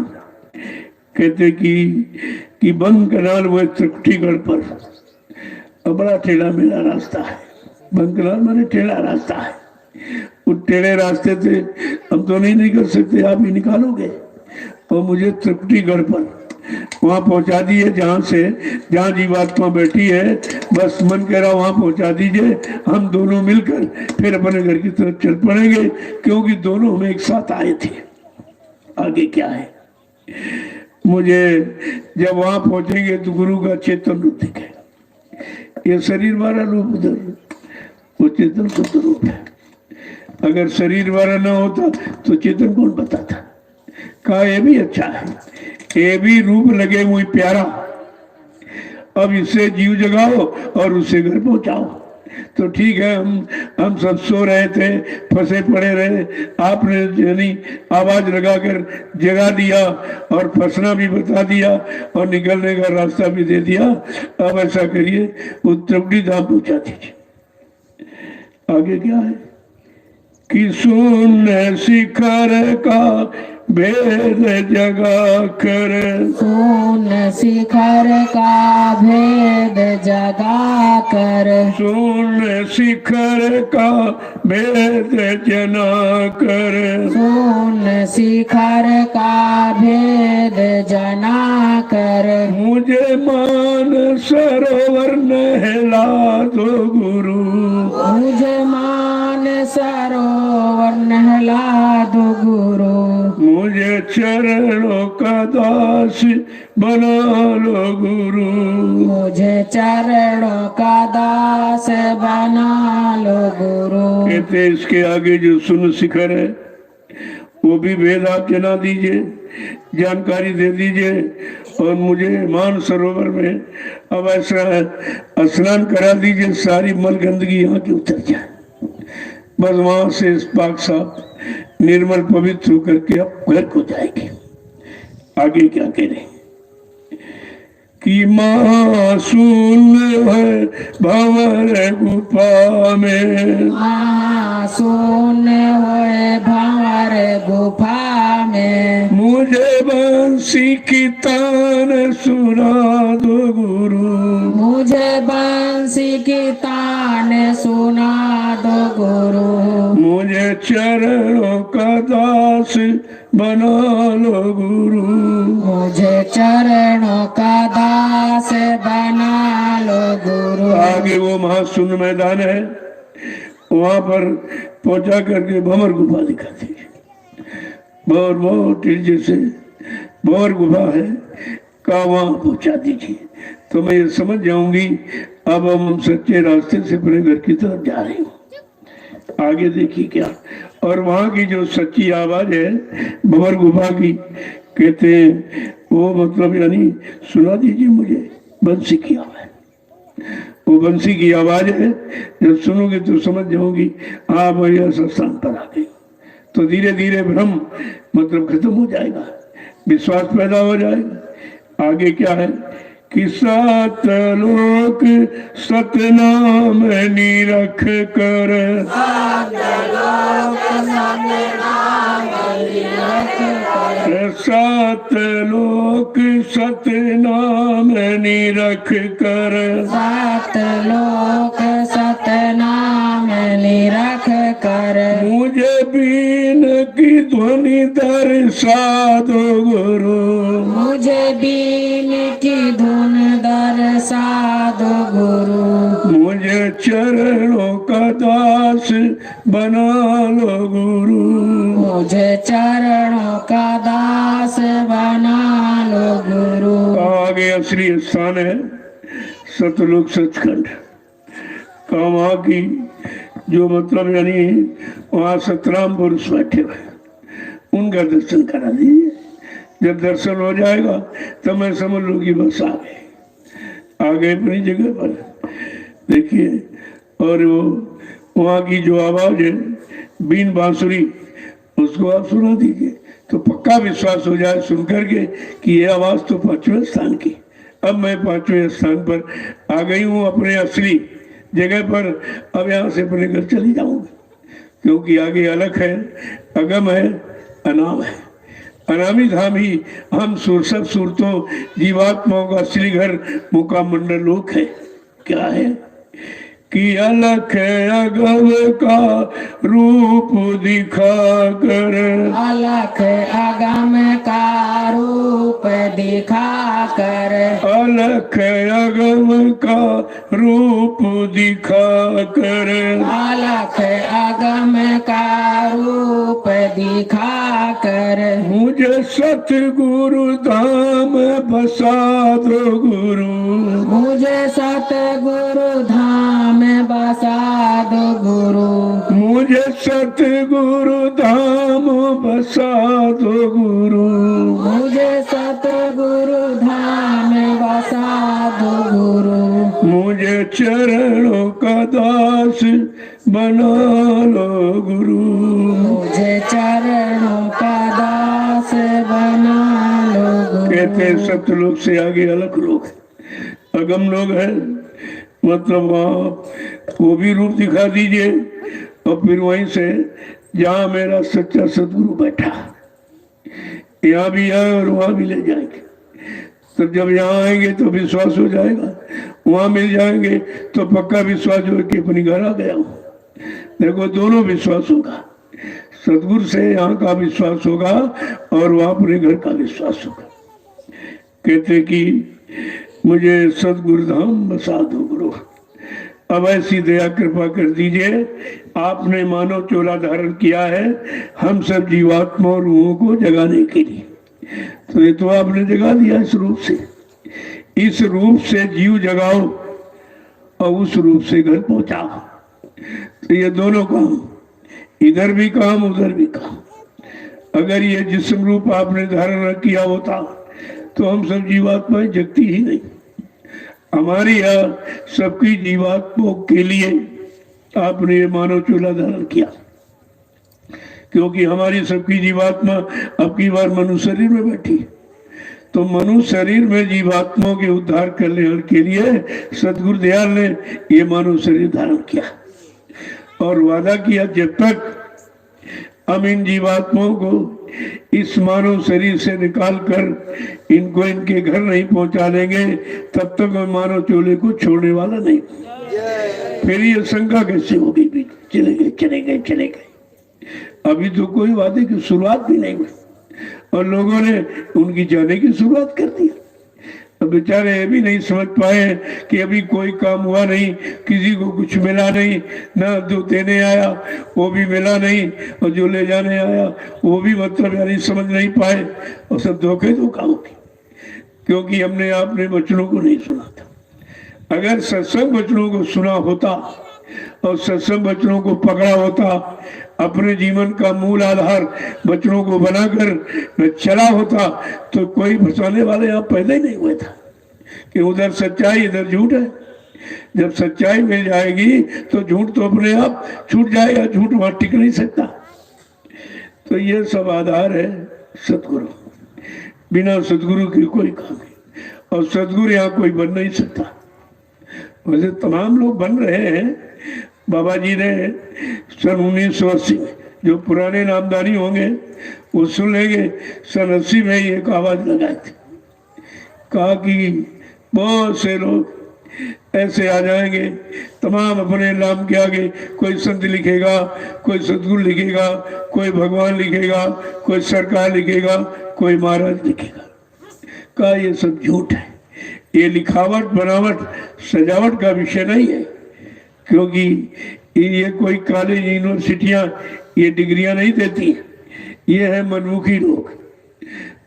कहते कि बंग कनाल वो त्रिकुटीगढ़ पर अब बड़ा टेढ़ा मेढ़ा रास्ता है। बंग कनाल माने टेढ़ा रास्ता है। उस टेढ़े रास्ते से हम तो नहीं निकल सकते, आप ही निकालोगे। और मुझे त्रिकुटीगढ़ पर वहां पहुंचा दिए जहां जीवात्मा बैठी है, बस मन कह रहा वहां पहुंचा दीजिए। हम दोनों मिलकर फिर अपने घर की तरफ चल पड़ेंगे, क्योंकि दोनों हम एक साथ आए थे। आगे क्या है, मुझे जब वहां पहुंचेंगे तो गुरु का चेतन रूप दिखेगा। ये शरीर वाला रूप उधर, वो चेतन शुद्ध रूप है। अगर शरीर वाला ना होता तो चेतन कौन बताता। कहा ये भी अच्छा है, ये भी रूप लगे मुझे प्यारा, अब इससे जीव जगाओ और उससे घर पहुंचाओ। तो ठीक है, हम सब सो रहे थे, फंसे पड़े रहे, आपने यानी आवाज लगाकर जगा दिया और फंसना भी बता दिया और निकलने का रास्ता भी दे दिया। अब ऐसा करिए वो त्रिकुटी धाम पहुंचा दीजिए। आगे क्या है कि सुन शिखर का भेद जगा कर, सुन शिखर का भेद जगा कर, सुन शिखर का भेद जना कर, सुन शिखर का भेद जना कर, मुझे मान सरोवर नहला दो गुरु। मुझे मान सरोवर नहला दो गुरु। मुझे चरणों का दास बना लो गुरु। मुझे चरणों का दास बना लो गुरु। कहते इसके आगे जो सुन शिखर है वो भी भेद आप जना दीजिए, जानकारी दे दीजिए। और मुझे मान सरोवर में अब ऐसा स्नान करा दीजिए, सारी मल गंदगी यहाँ की उतर जाए। बस वहां से पाक साफ निर्मल पवित्र होकर के अब घर को जाएगी। आगे क्या कह रहे कि मासूम है भंवर गुफा में, मासूम है भंवर गुफा में, मुझे बंसी की तान सुना दो गुरु। मुझे बंसी की तान सुना मुझे चरणों का दास बना लो गुरु। मुझे चरणों का दास बना लो गुरु। आगे वो महाशून्य मैदान है, वहां पर पहुंचा करके भंवर गुफा दिखाती है। बहुत जैसे भंवर गुफा है, का वहां पहुंचा दीजिए तो मैं ये समझ जाऊंगी अब हम सच्चे रास्ते से अपने घर की तरफ जा रहे हूँ। आगे देखिए क्या, और वहां की जो सच्ची आवाज है भंवर गुफा की, कहते हैं वो मतलब यानी सुना दीजिए मुझे बंसी की आवाज। वो बंसी की आवाज है, जब सुनोगे तो समझ जाओगी आप भैया सत्संग पर आ गए। तो धीरे धीरे भ्रम मतलब खत्म हो जाएगा, विश्वास पैदा हो जाएगा। आगे क्या है कि सात लोक सतनाम निरख कर, सात लोक सतनाम निरख कर, सात लोक सतनाम निरख कर, मुझे बीन की ध्वनि दर्शा दो गुरु। मुझे बीन की धुन दर्शा दो गुरु। मुझे चरणों का दास बना लो गुरु। मुझे चरणों का दास बना लो गुरु। आगे असली स्थान है सतलोक सचखंड का, वहाँ की जो मतलब यानी वहाँ सतराम पुरुष बैठे हुए, उनका दर्शन करा दीजिए। जब दर्शन हो जाएगा तो मैं समझ लूँ कि बस आ गए अपनी जगह पर। देखिए, और वो वहाँ की जो आवाज है बीन बांसुरी, उसको आप सुना दीजिए तो पक्का विश्वास हो जाए सुन करके कि ये आवाज तो 5वें स्थान की। अब मैं 5वें स्थान पर आ गई हूँ, अपने असली जगह पर। अब यहाँ से अपने घर चली जाऊंगी, क्योंकि आगे अलग है, अगम है, अनाम है। अनामी धाम ही हम सब सूरतों जीवात्माओं का असली घर मुकाम मंडल लोक है। क्या है कि अलख अगम का रूप दिखा कर, अलख अगम का रूप दिखा कर, अलख अगम का रूप दिखा कर, अलख अगम का रूप दिखा कर, मुझे सतगुरु धाम बसा दो गुरु। मुझे सतगुरु धाम बसा दो गुरु। मुझे सतगुरु धाम बसा दो गुरु। मुझे सतगुरु धाम बसा दो गुरु। मुझे चरणों का दास बना लो गुरु। मुझे चरणों का दास बना लो गुरु। कहते हैं सतलोक से आगे अलग लोग, अगम लोग हैं, मतलब वहाँ वो भी रूप दिखा दीजिए। और फिर वहीं से जहाँ मेरा सच्चा सदगुरु बैठा, यहाँ भी आए और वहाँ भी ले जाएंगे। तो जब यहाँ आएंगे तो विश्वास हो जाएगा, वहाँ मिल जाएंगे तो पक्का विश्वास हो कि अपनी घर आ गया हूँ। देखो दोनों विश्वास होगा, सदगुरु से यहाँ का विश्वास होगा और वहाँ अपने घर का विश्वास होगा। कहते कि मुझे सदगुरु धाम बसा दो गुरु। अब ऐसी दया कृपा कर दीजिए, आपने मानव चोला धारण किया है हम सब जीवात्मा और रूहों को जगाने के लिए। तो ये तो आपने जगा दिया इस रूप से, इस रूप से जीव जगाओ और उस रूप से घर पहुंचाओ। तो ये दोनों काम, इधर भी काम उधर भी काम। अगर ये जिस्म रूप आपने धारण न किया होता तो हम सब जीवात्माएं जगती ही नहीं। हमारी यहाँ सबकी जीवात्माओं के लिए आपने ये मानव चूल्हा धारण किया, क्योंकि हमारी सबकी जीवात्मा अब की बार मनुष्य शरीर में बैठी। तो मनुष्य शरीर में जीवात्माओं के उद्धार करने के लिए सदगुरु दयाल ने ये मानव शरीर धारण किया और वादा किया जब तक हम इन जीवात्माओं को इस मानव शरीर से निकालकर इनको इनके घर नहीं पहुंचा देंगे तब तक मैं मानव चोले को छोड़ने वाला नहीं। फिर ये शंका कैसे होगी, चले गए चले गए चले गए। अभी तो कोई वादे की शुरुआत भी नहीं हुई और लोगों ने उनकी जाने की शुरुआत कर दी। अब बेचारे ये भी नहीं समझ पाए कि अभी कोई काम हुआ नहीं, किसी को कुछ मिला नहीं, ना जो देने आया वो भी मिला नहीं और जो ले जाने आया वो भी मतलब यानी समझ नहीं पाए और सब धोखे धोखा हो गए, क्योंकि हमने आपने वचनों को नहीं सुना था। अगर सत्संग वचनों को सुना होता और सत्संग वचनों को पकड़ा होता, अपने जीवन का मूल आधार वचनों को बनाकर चला होता, तो कोई फंसाने वाले यहाँ पैदा ही नहीं हुआ था कि उधर सच्चाई इधर झूठ है। जब सच्चाई मिल जाएगी तो झूठ तो अपने आप छूट जाएगा, झूठ वहां टिक नहीं सकता। तो ये सब आधार है सतगुरु, बिना सतगुरु के कोई काम नहीं और सतगुरु यहाँ कोई बन नहीं सकता। वैसे तमाम लोग बन रहे हैं। बाबा जी ने सन 1980 में, जो पुराने नामदानी होंगे वो सुन लेंगे, सन 80 में एक आवाज लगाई थी, कहा कि बहुत से लोग ऐसे आ जाएंगे तमाम अपने नाम के आगे, कोई संत लिखेगा, कोई सतगुरु लिखेगा, कोई भगवान लिखेगा, कोई सरकार लिखेगा, कोई महाराज लिखेगा। कहा ये सब झूठ है, ये लिखावट बनावट सजावट का विषय नहीं है, क्योंकि ये कोई कॉलेज यूनिवर्सिटियां ये डिग्रियां नहीं देती। ये है मनमुखी लोग,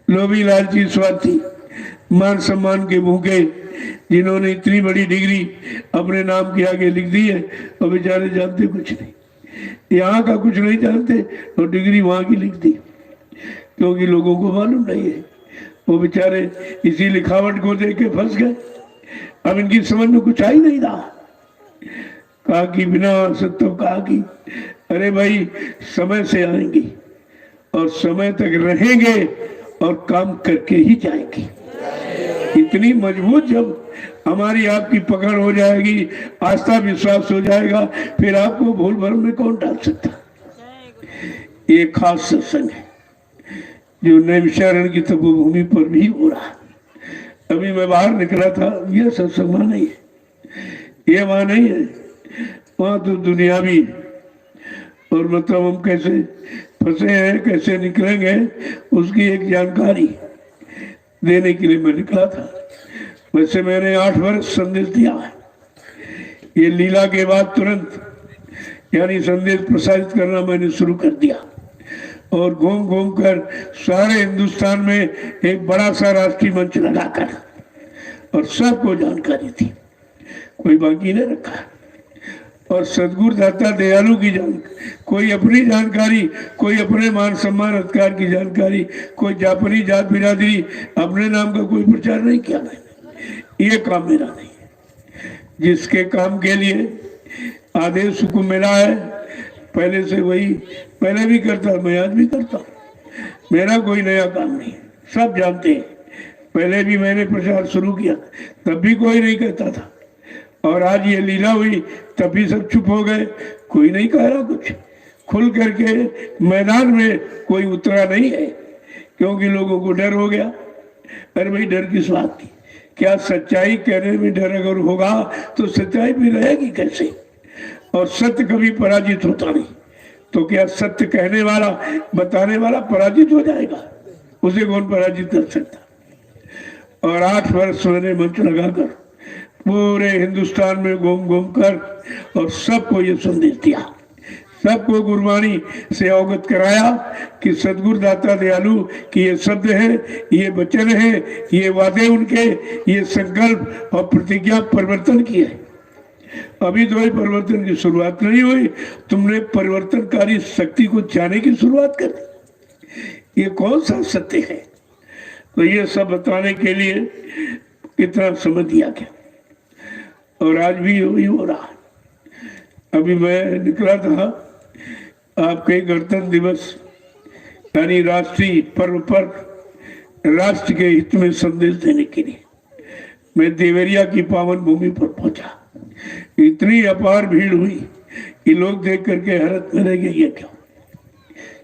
लोभी लालची स्वार्थी मान सम्मान के भूखे, जिन्होंने इतनी बड़ी डिग्री अपने नाम के आगे लिख दी है और बेचारे जानते कुछ नहीं, यहाँ का कुछ नहीं जानते और डिग्री वहां की लिख दी, क्योंकि लोगों को मालूम नहीं है। वो बेचारे इसी लिखावट को देख के फंस गए। अब इनकी समझ में कुछ आ ही नहीं रहा। कहा कि बिना सत्य कहा कि अरे भाई समय से आएंगे और समय तक रहेंगे और काम करके ही जाएंगे। इतनी मजबूत जब हमारी आपकी पकड़ हो जाएगी, आस्था विश्वास हो जाएगा, फिर आपको भूल भरम में कौन डाल सकता। ये खास सत्संग है जो नैमिषारण्य की तपोभूमि पर भी हो रहा। अभी मैं बाहर निकला था, ये सत्संग वहां नहीं है, ये वहां नहीं है, वहां तो दुनियावी और मतलब हम कैसे फंसे हैं, कैसे निकलेंगे उसकी एक जानकारी देने के लिए मैं निकला था। वैसे मैंने 8 वर्ष संदेश दिया है। ये लीला के बाद तुरंत यानी संदेश प्रसारित करना मैंने शुरू कर दिया और घूम घूम कर सारे हिंदुस्तान में एक बड़ा सा राष्ट्रीय मंच लगाकर और सबको जानकारी थी, कोई बाकी नहीं रखा। और सदगुरु दाता दयालु की कोई अपनी जानकारी, कोई अपने मान सम्मान अधिकार की जानकारी, कोई जापनी जात बिरादरी अपने नाम का कोई प्रचार नहीं किया मैंने। ये काम मेरा नहीं है। जिसके काम के लिए आदेश हुक्म मिला है पहले से वही पहले भी करता, मैं आज भी करता हूँ। मेरा कोई नया काम नहीं, सब जानते हैं। पहले भी मैंने प्रचार शुरू किया तब भी कोई नहीं कहता था, और आज ये लीला हुई तब भी सब चुप हो गए, कोई नहीं कह रहा कुछ। खुल करके मैदान में कोई उतरा नहीं है, क्योंकि लोगों को डर हो गया। अरे भाई डर किस बात की? क्या सच्चाई कहने में डर अगर होगा तो सच्चाई भी रहेगी कैसे? और सत्य कभी पराजित होता नहीं, तो क्या सत्य कहने वाला बताने वाला पराजित हो जाएगा? उसे कौन पराजित कर सकता? और 8 वर्ष मैंने मंच लगाकर पूरे हिंदुस्तान में घूम घूम कर और सबको ये संदेश दिया, सबको गुरबाणी से अवगत कराया कि सदगुरु दाता दयालु कि ये शब्द है, ये वचन है, ये वादे उनके, ये संकल्प और प्रतिज्ञा परिवर्तन की है। अभी तो परिवर्तन की शुरुआत नहीं हुई, तुमने परिवर्तनकारी शक्ति को जाने की शुरुआत कर दी। ये कौन सा सत्य है? तो ये सब बताने के लिए कितना समय दिया गया, और आज भी वही हो रहा है। अभी मैं निकला था आपके गणतंत्र दिवस यानी राष्ट्रीय पर्व पर राष्ट्र के हित में संदेश देने के लिए मैं देवरिया की पावन भूमि पर पहुंचा। इतनी अपार भीड़ हुई कि लोग देख करके हैरत में रह गए, ये क्यों?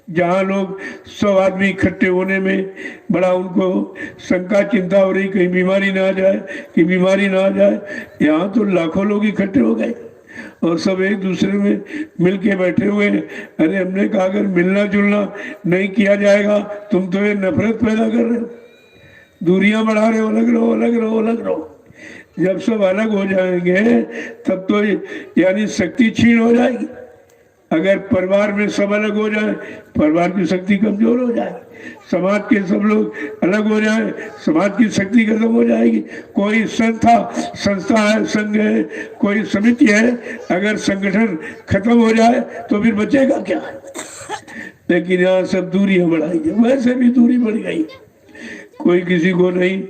जहाँ लोग 100 आदमी इकट्ठे होने में बड़ा उनको शंका चिंता हो रही, कहीं बीमारी ना आ जाए कि बीमारी ना आ जाए, यहाँ तो लाखों लोग इकट्ठे हो गए। और सब एक दूसरे में मिल के बैठे हुए हैं। अरे हमने कहा अगर मिलना जुलना नहीं किया जाएगा, तुम तो ये नफरत पैदा कर रहे हो, दूरियां बढ़ा रहे हो, अलग रहो अलग रहो अलग रहो। जब सब अलग हो जाएंगे तब तो यानी शक्ति क्षीण हो जाएगी। अगर परिवार में सब अलग हो जाए, परिवार की शक्ति कमजोर हो जाएगी। समाज के सब लोग अलग हो जाए, समाज की शक्ति खत्म हो जाएगी। कोई संस्था है, संघ है, कोई समिति है, अगर संगठन खत्म हो जाए तो फिर बचेगा क्या? लेकिन यहाँ सब दूरियां बढ़ाई गई, वैसे भी दूरी बढ़ गई। कोई किसी को नहीं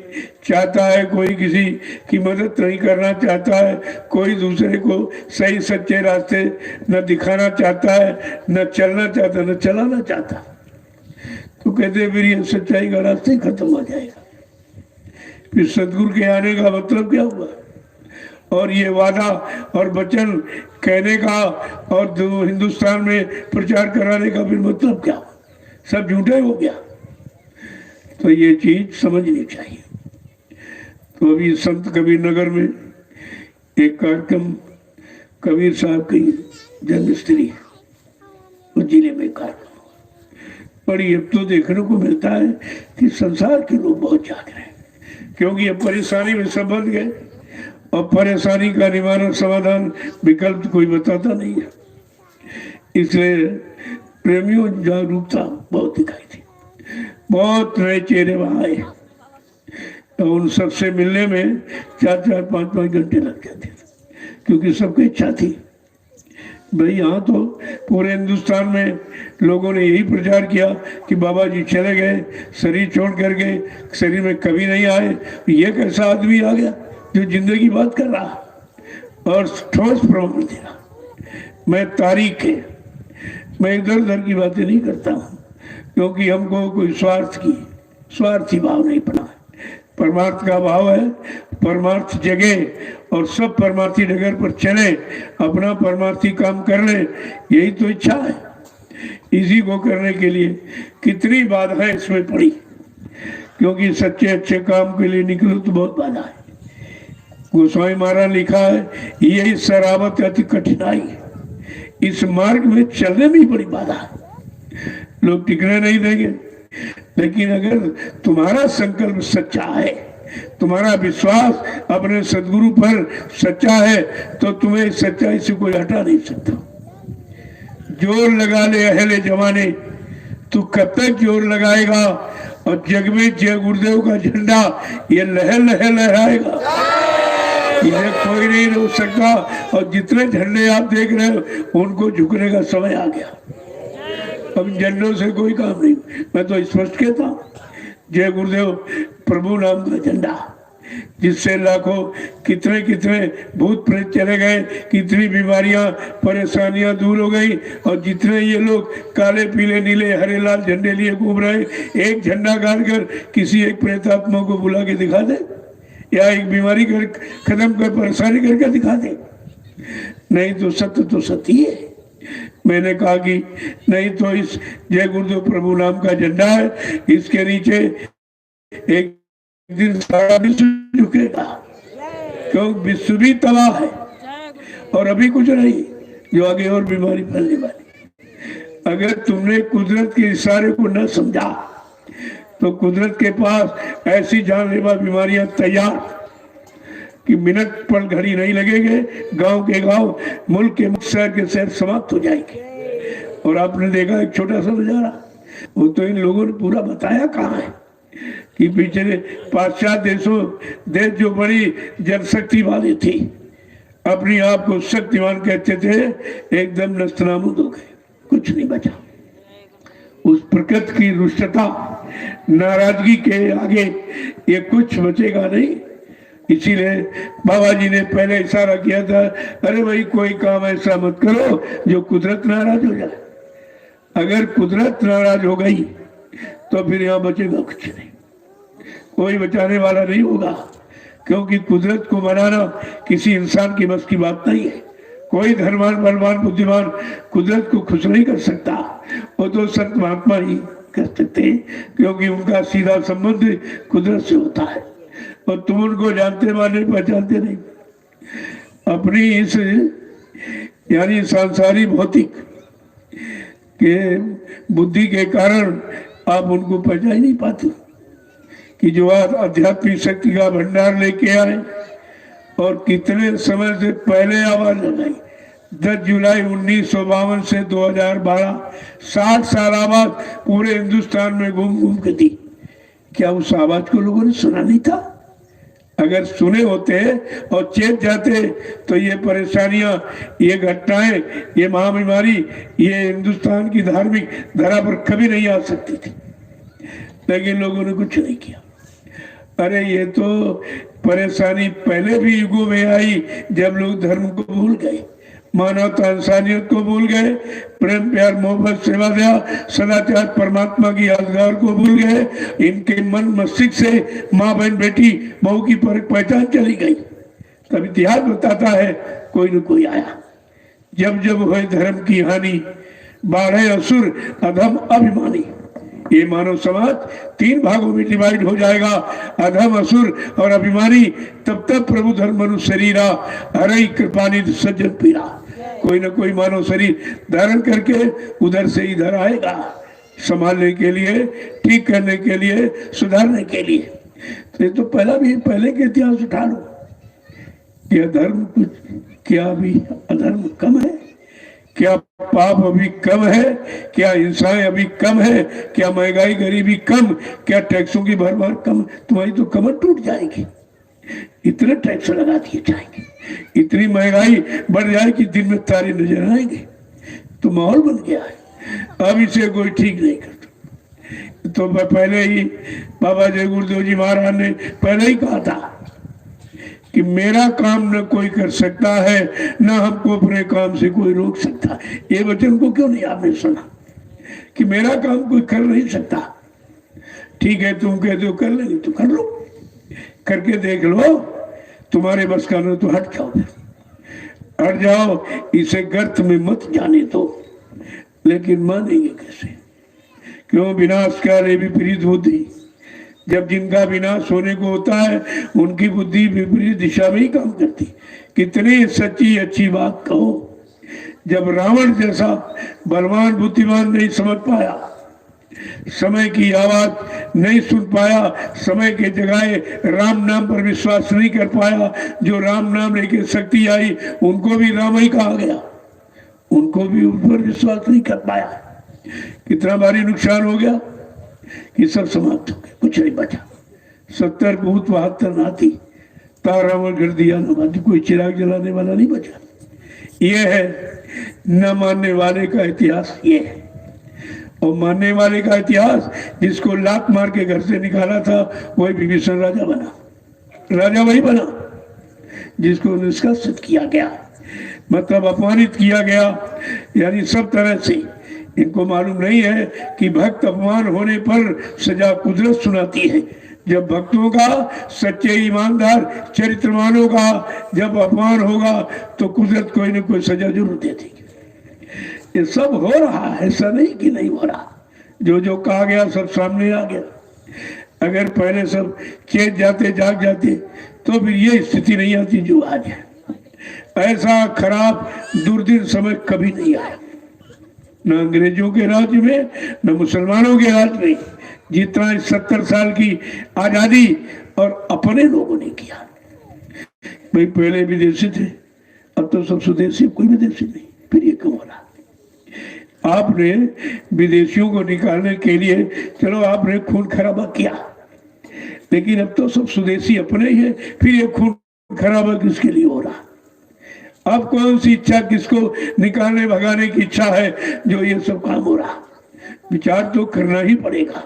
चाहता है, कोई किसी की मदद नहीं करना चाहता है, कोई दूसरे को सही सच्चे रास्ते न दिखाना चाहता है, न चलना चाहता, न चलाना चाहता। तो कहते फिर ये सच्चाई का रास्ता ही खत्म हो जाएगा। फिर सदगुरु के आने का मतलब क्या हुआ? और ये वादा और वचन कहने का और हिंदुस्तान में प्रचार कराने का फिर मतलब क्या हुआ? सब झूठे हो गया। तो ये चीज समझनी चाहिए। तो अभी संत कबीर नगर में एक कार्यक्रम, कबीर साहब की जन्मस्थली उस जिले में कार्यक्रम, बड़ी अब तो देखने को मिलता है कि संसार के लोग बहुत जाग रहे हैं, क्योंकि अब परेशानी में सब बन गए और परेशानी का निवारण समाधान विकल्प कोई बताता नहीं है। इसलिए प्रेमियों जागरूकता बहुत दिखाई थी, बहुत नए चेहरे वहां आए। तो उन सबसे मिलने में 4-4, 5-5 घंटे लग जाते थे, क्योंकि सबकी इच्छा थी। भाई यहाँ तो पूरे हिंदुस्तान में लोगों ने यही प्रचार किया कि बाबा जी चले गए, शरीर छोड़ कर गए, शरीर में कभी नहीं आए। ये कैसा आदमी आ गया जो जिंदगी बात कर रहा और ठोस प्रमाण दे रहा। मैं तारीख है, मैं इधर उधर की बातें नहीं करता हूँ, क्योंकि हमको कोई स्वार्थी भाव नहीं पड़ा है। परमार्थ का भाव है, परमार्थ जगे और सब परमार्थी डगर पर चले, अपना परमार्थी काम कर ले, यही तो इच्छा है। इसी को करने के लिए कितनी बाधाएं इसमें पड़ी, क्योंकि सच्चे अच्छे काम के लिए निकलो तो बहुत बाधा है। गोस्वामी महाराज लिखा है, यही शराबत अति कठिनाई, इस मार्ग में चलने में ही बड़ी बाधा है। लोग टिकने नहीं देंगे, लेकिन अगर तुम्हारा संकल्प सच्चा है, तुम्हारा विश्वास अपने सदगुरु पर सच्चा है, तो तुम्हें सच्चाई से कोई हटा नहीं सकता। जोर लगा ले अहले जमाने, तू कब तक जोर लगाएगा? और जग में जय गुरुदेव का झंडा ये लहर लहर लहराएगा, इन्हें कोई नहीं रोक सकता। और जितने झंडे आप देख रहे हो उनको झुकने का समय आ गया। अब झंडों से कोई काम नहीं। मैं तो स्पष्ट कहता हूँ, जय गुरुदेव प्रभु नाम का झंडा, जिससे लाखों कितने कितने भूत प्रेत चले गए, कितनी बीमारियां परेशानियां दूर हो गई। और जितने ये लोग काले पीले नीले हरे लाल झंडे लिए घूम रहे, एक झंडा गाड़कर किसी एक प्रेतात्मा को बुला के दिखा दे, या एक बीमारी कर खत्म कर परेशानी करके दिखा दे। नहीं तो सत्य तो सत्य ही है। मैंने कहा कि नहीं तो इस जय गुरुदेव प्रभु नाम का झंडा है, इसके नीचे एक दिन सारा विश्व झुकेगा, क्यों? विश्व भी तबाह है और अभी कुछ नहीं, जो आगे और बीमारी फैलने वाली। अगर तुमने कुदरत के इशारे को न समझा तो कुदरत के पास ऐसी जानलेवा बीमारियां तैयार कि मिनट पर घड़ी नहीं लगेंगे, गांव के गांव, मुल्क के शहर के शहर समाप्त हो जाएंगे। और आपने देखा एक छोटा सा नजारा, वो तो इन लोगों ने पूरा बताया कहाँ है कि पिछले पाश्चात्य देश जो बड़ी जनशक्ति वाली थी, अपने आप को शक्तिमान कहते थे, एकदम नस्तनाबूद हो गए, कुछ नहीं बचा। उस प्रकृति की रुष्टता नाराजगी के आगे ये कुछ बचेगा नहीं। इसीलिए बाबा जी ने पहले इशारा किया था, अरे भाई कोई काम ऐसा मत करो जो कुदरत नाराज हो जाए। अगर कुदरत नाराज हो गई तो फिर यहाँ बचेगा कुछ नहीं, कोई बचाने वाला नहीं होगा, क्योंकि कुदरत को मनाना किसी इंसान की बस की बात नहीं है। कोई धर्मान बलवान बुद्धिमान कुदरत को खुश नहीं कर सकता, वो तो संत महात्मा ही कर सकते हैं, क्योंकि उनका सीधा संबंध कुदरत से होता है और तुम उनको जानते माने पहचानते नहीं। अपनी इस यानी सांसारिक भौतिक के बुद्धि के कारण आप उनको पहचान नहीं पाते कि जो आज आध्यात्मिक शक्ति का भंडार लेके आए और कितने समय से पहले आवाज लगाई। 10 जुलाई 1952 से 2012 60 साल आवाज पूरे हिंदुस्तान में घूम घूम के दी। क्या उस आवाज को लोगों ने सुना नहीं था? अगर सुने होते और चेत जाते तो ये परेशानियां, ये घटनाएं, ये महाबीमारी, ये हिंदुस्तान की धार्मिक धरा पर कभी नहीं आ सकती थी। लेकिन लोगों ने कुछ नहीं किया। अरे ये तो परेशानी पहले भी युगों में आई जब लोग धर्म को भूल गए, मानवता इंसानियत को भूल गए, प्रेम प्यार मोहब्बत सेवा दया सदाचार परमात्मा की यादगार को भूल गए। इनके मन मस्तिष्क से माँ बहन बेटी बहू की पहचान चली गई। तब इतिहास बताता है कोई न कोई आया। जब जब हुए धर्म की हानि, बाढ़े असुर अधम अभिमानी। ये मानव समाज 3 भागों में डिवाइड हो जाएगा, अधम असुर और अभिमानी। तब तक प्रभु धर्म मनुष्य शरीरा हरई कृपानिधि सज्जन पीरा। कोई ना कोई मानव शरीर धारण करके उधर से इधर आएगा, संभालने के लिए, ठीक करने के लिए, सुधारने के लिए। तो ये तो पहले के इतिहास उठा लो। क्या धर्म कुछ, क्या अभी अधर्म कम है? क्या पाप अभी कम है? क्या हिंसाएं अभी कम है? क्या महंगाई गरीबी कम? क्या टैक्सों की भरमार कम? तुम्हारी तो कमर टूट जाएगी। इतने टैक्स लगा दिए जाएंगे, इतनी महंगाई बढ़ जाएगी, दिन में तारे नजर आएंगे। तो माहौल बन गया है, अब इसे कोई ठीक नहीं करता। तो पहले ही बाबा जय गुरुदेव जी महाराज ने पहले ही कहा था कि मेरा काम न कोई कर सकता है, न हमको अपने काम से कोई रोक सकता। ये वचन को क्यों नहीं आपने सुना कि मेरा काम कोई कर नहीं सकता? ठीक है, तुम कहते हो कर लेंगे तो कर लो, करके देख लो। तुम्हारे बस का न तो हट जाओ, हट जाओ, इसे गर्त में मत जाने दो। लेकिन मानेंगे कैसे? क्यों? विनाश काले विपरीत बुद्धि। जब जिनका विनाश होने को होता है उनकी बुद्धि विपरीत दिशा में ही काम करती। कितनी सच्ची अच्छी बात कहो। जब रावण जैसा बलवान बुद्धिमान नहीं समझ पाया, समय की आवाज नहीं सुन पाया, समय के जगह राम नाम पर विश्वास नहीं कर पाया, जो राम नाम लेके शक्ति आई उनको भी राम ही कहा गया, उनको भी उन पर विश्वास नहीं कर पाया। कितना भारी नुकसान हो गया कि सब समाप्त हो गए, कुछ नहीं बचा। 70 भूत 72 नाती तारावण कर दिया, न कोई चिराग जलाने वाला नहीं बचा। ये है न मानने वाले का इतिहास, ये है। और मानने वाले का इतिहास, जिसको लात मार के घर से निकाला था वही विभीषण राजा बना। राजा वही बना जिसको निष्कासित किया गया, मतलब अपमानित किया गया, यानी सब तरह से। इनको मालूम नहीं है कि भक्त अपमान होने पर सजा कुदरत सुनाती है। जब भक्तों का, सच्चे ईमानदार चरित्रवानों का जब अपमान होगा तो कुदरत कोई न कोई सजा जरूर देती। ये सब हो रहा है, ऐसा नहीं कि नहीं हो रहा। जो जो कहा गया सब सामने आ गया। अगर पहले सब चेत जाते, जाग जाते, तो फिर ये स्थिति नहीं आती जो आज है। ऐसा खराब दुर्दिन समय कभी नहीं आया, न अंग्रेजों के राज्य में न मुसलमानों के राज्य में, जितना 70 साल की आजादी और अपने लोगों ने किया। भाई पहले विदेशी थे, अब तो सब स्वदेशी, कोई विदेशी नहीं। फिर ये क्यों हो रहा? आपने विदेशियों को निकालने के लिए, चलो आपने खून खराबा किया, लेकिन अब तो सब स्वदेशी अपने ही है। फिर ये खून खराबा किसके लिए हो रहा? अब कौन सी इच्छा, किसको निकालने भगाने की इच्छा है जो ये सब काम हो रहा? विचार तो करना ही पड़ेगा।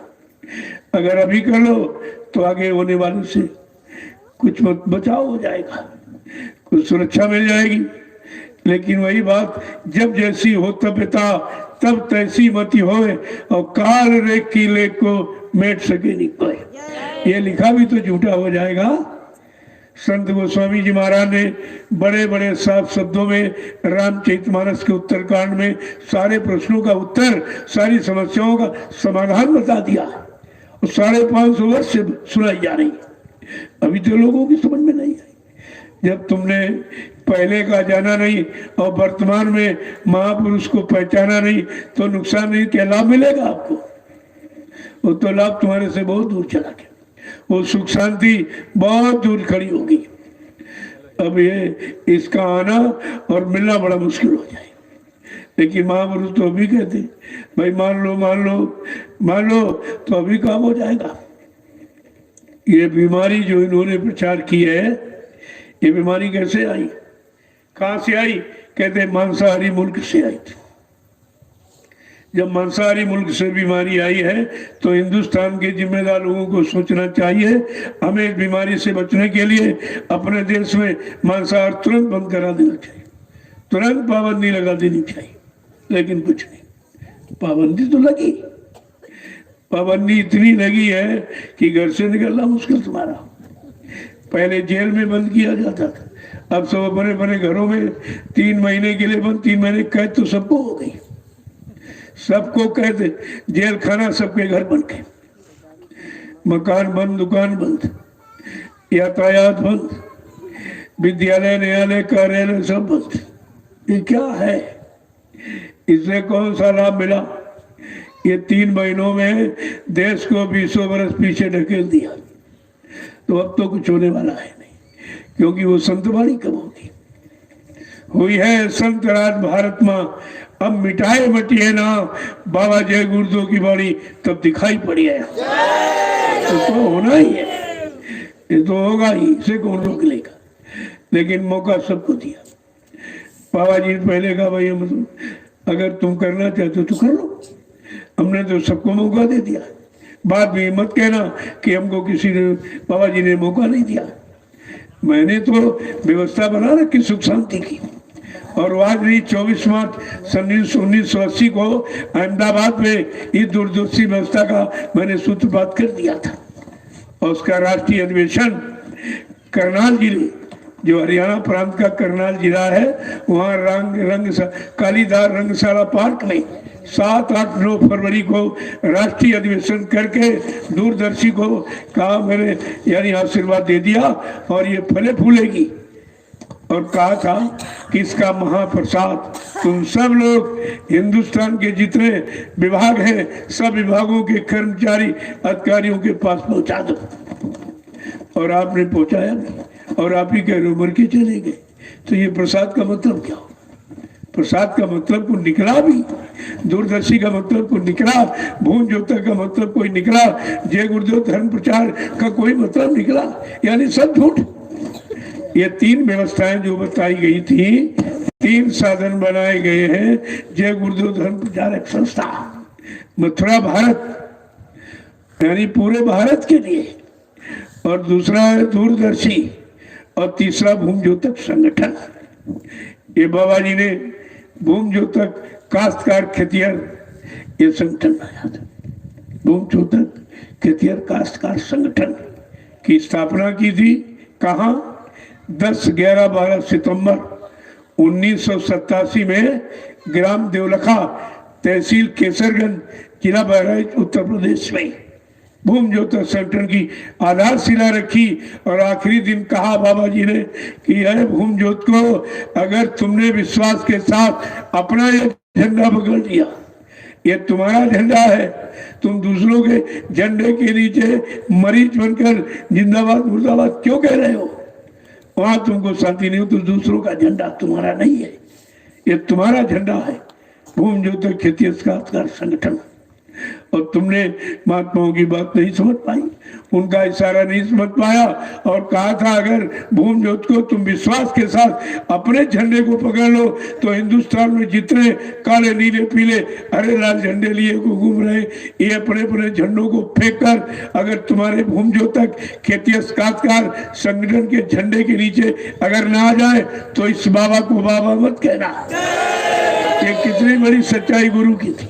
अगर अभी कर लो तो आगे होने वाले से कुछ बचाव हो जाएगा, कुछ सुरक्षा मिल जाएगी। लेकिन वही बात, जब जैसी हो तपिता तब तैसी मति होए, और काल रे किले को मेट सके नहीं कोई। ये लिखा भी तो झूठा हो जाएगा। संत गोस्वामी जी महाराज ने बड़े बड़े साफ शब्दों में रामचरितमानस के उत्तरकांड में सारे प्रश्नों का उत्तर, सारी समस्याओं का समाधान बता दिया। और 550 वर्ष से सुनाई जा रही। अभी तो लोगों की समझ में नहीं आई। जब तुमने पहले का जाना नहीं और वर्तमान में महापुरुष को पहचाना नहीं तो नुकसान नहीं, क्या लाभ मिलेगा आपको? वो तो लाभ तुम्हारे से बहुत दूर चला गया, वो सुख शांति बहुत दूर खड़ी होगी। अब ये इसका आना और मिलना बड़ा मुश्किल हो जाए। लेकिन महापुरुष तो अभी कहते भाई मान लो मान लो मान लो तो अभी काम हो जाएगा। ये बीमारी जो इन्होंने प्रचार की है, ये बीमारी कैसे आई, कहां से आई? कहते मांसाहारी मुल्क से आई थी। जब मांसाहारी मुल्क से बीमारी आई है तो हिंदुस्तान के जिम्मेदार लोगों को सोचना चाहिए हमें इस बीमारी से बचने के लिए अपने देश में मांसाहार तुरंत बंद करा देना चाहिए, तुरंत पाबंदी लगा देनी चाहिए। लेकिन कुछ नहीं, पाबंदी तो लगी, पाबंदी इतनी लगी है कि घर से निकलना मुश्किल तुम्हारा। पहले जेल में बंद किया जाता था, अब सब अपने अपने घरों में 3 महीने के लिए बंद, 3 महीने कैद तो सबको हो गई, सबको कैद, जेल खाना सबके घर बन गए, मकान बंद, दुकान बंद, यातायात बंद, विद्यालय न्यायालय कार्यालय सब बंद। ये क्या है? इससे कौन सा लाभ मिला? ये 3 महीनों में देश को 20 वर्ष पीछे ढकेल दिया। तो अब तो कुछ होने वाला है नहीं, क्योंकि वो संतवाणी कब होगी? हुई है संत राज भारत मां, अब मिटाए मटिए ना बाबा जय गुरुदेव की बाणी तब दिखाई पड़ी है। तो होना ही है, ये तो होगा ही, इसे कौन रोक लेगा? लेकिन मौका सबको दिया। बाबा जी ने पहले कहा भाई हम अगर तुम करना चाहते हो तो कर लो, हमने तो सबको मौका दे दिया। बाद में मत कहना कि हमको किसी ने, बाबा जी ने मौका नहीं दिया। मैंने तो व्यवस्था बना रखी सुख शांति की, और आज भी 24 मार्च 1980 को अहमदाबाद में इस दूरदर्शी व्यवस्था का मैंने सूत्रपात कर दिया था। और उसका राष्ट्रीय अधिवेशन करनाल जिले, जो हरियाणा प्रांत का करनाल जिला है, वहाँ कालीदार रंगशाला पार्क में 7, 8, 9 फरवरी को राष्ट्रीय अधिवेशन करके दूरदर्शी को कहा मैंने, यानी आशीर्वाद दे दिया और ये फले फूलेगी। और कहा था कि इसका महाप्रसाद तुम सब लोग हिंदुस्तान के जितने विभाग हैं सब विभागों के कर्मचारी अधिकारियों के पास पहुंचा दो। और आपने पहुंचाया नहीं, और आप ही कह रहे उम्र के चले गए। तो ये प्रसाद का मतलब क्या हो? प्रसाद का मतलब को निकला भी, दूरदर्शी का मतलब को निकला, भूम ज्योति का मतलब कोई निकला, जय गुरुदेव धर्म प्रचार का कोई मतलब निकला, यानी सब झूठ। ये 3 व्यवस्थाएं जो बताई गई थी, 3 साधन बनाए गए हैं जय गुरुदेव धर्म प्रचारक संस्था, मथुरा भारत यानी पूरे भारत के लिए, और दूसरा है दूरदर्शी, और तीसरा भूम ज्योतक संगठन। ये बाबा जी ने भूम ज्योतक काश्तकार खेतिहर ये संगठन बनाया था। भूम ज्योतक खेतिहर काश्तकार संगठन की स्थापना की थी। कहाँ? 10, 11, 12 सितंबर 1987 में ग्राम देवलखा, तहसील केसरगंज, जिला बहराइच, उत्तर प्रदेश में भूम ज्योति संगठन की आधारशिला रखी। और आखिरी दिन कहा बाबा जी ने कि यह भूम ज्योति को अगर तुमने विश्वास के साथ अपना ये झंडा पकड़ लिया, ये तुम्हारा झंडा है, तुम दूसरों के झंडे के नीचे मरीज बनकर जिंदाबाद मुर्दाबाद क्यों कह रहे हो? वहां तुमको शांति नहीं हो तो दूसरों का झंडा तुम्हारा नहीं है, ये तुम्हारा झंडा है, भूम ज्योति खेतिहर संगठन। और तुमने महात्माओं की बात नहीं समझ पाई, उनका इशारा नहीं समझ पाया, और कहा था अगर भूम ज्योति को तुम विश्वास के साथ अपने झंडे को पकड़ लो तो हिंदुस्तान में जितने काले नीले पीले हरे लाल झंडे लिए को घूम रहे, ये अपने अपने झंडों को फेंक कर अगर तुम्हारे भूम ज्योतक खेतिहर संगठन के झंडे के नीचे अगर ना आ जाए तो इस बाबा को बाबा मत कहना। ये कितनी बड़ी सच्चाई गुरु की थी।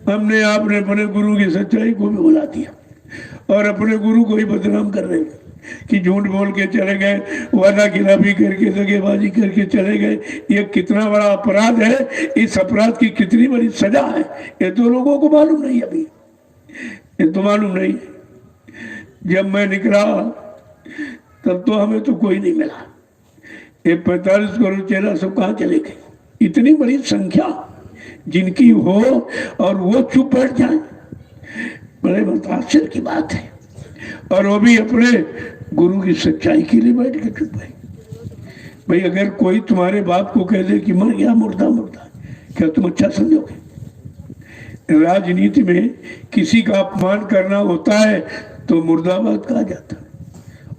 हमने आपने अपने गुरु की सच्चाई को भी बुला दिया और अपने गुरु को ही बदनाम कर रहे कि झूठ बोल के चले गए, वादा खिलाफी करके दगेबाजी करके चले गए। ये कितना बड़ा अपराध है, इस अपराध की कितनी बड़ी सजा है, ये तो लोगों को मालूम नहीं। अभी ये तो मालूम नहीं। जब मैं निकला तब तो हमें तो कोई नहीं मिला, ये 45 करोड़ चेहरा सब कहाँ चले गए? इतनी बड़ी संख्या जिनकी हो और वो चुप बैठ जाए, बड़े आश्चर्य की बात है। और वो भी अपने गुरु की सच्चाई के लिए बैठ के चुप है। भाई अगर कोई तुम्हारे बाप को कह दे कि मर गया, मुर्दा मुर्दा, क्या तुम अच्छा समझोगे? राजनीति में किसी का अपमान करना होता है तो मुर्दाबाद कहा जाता है,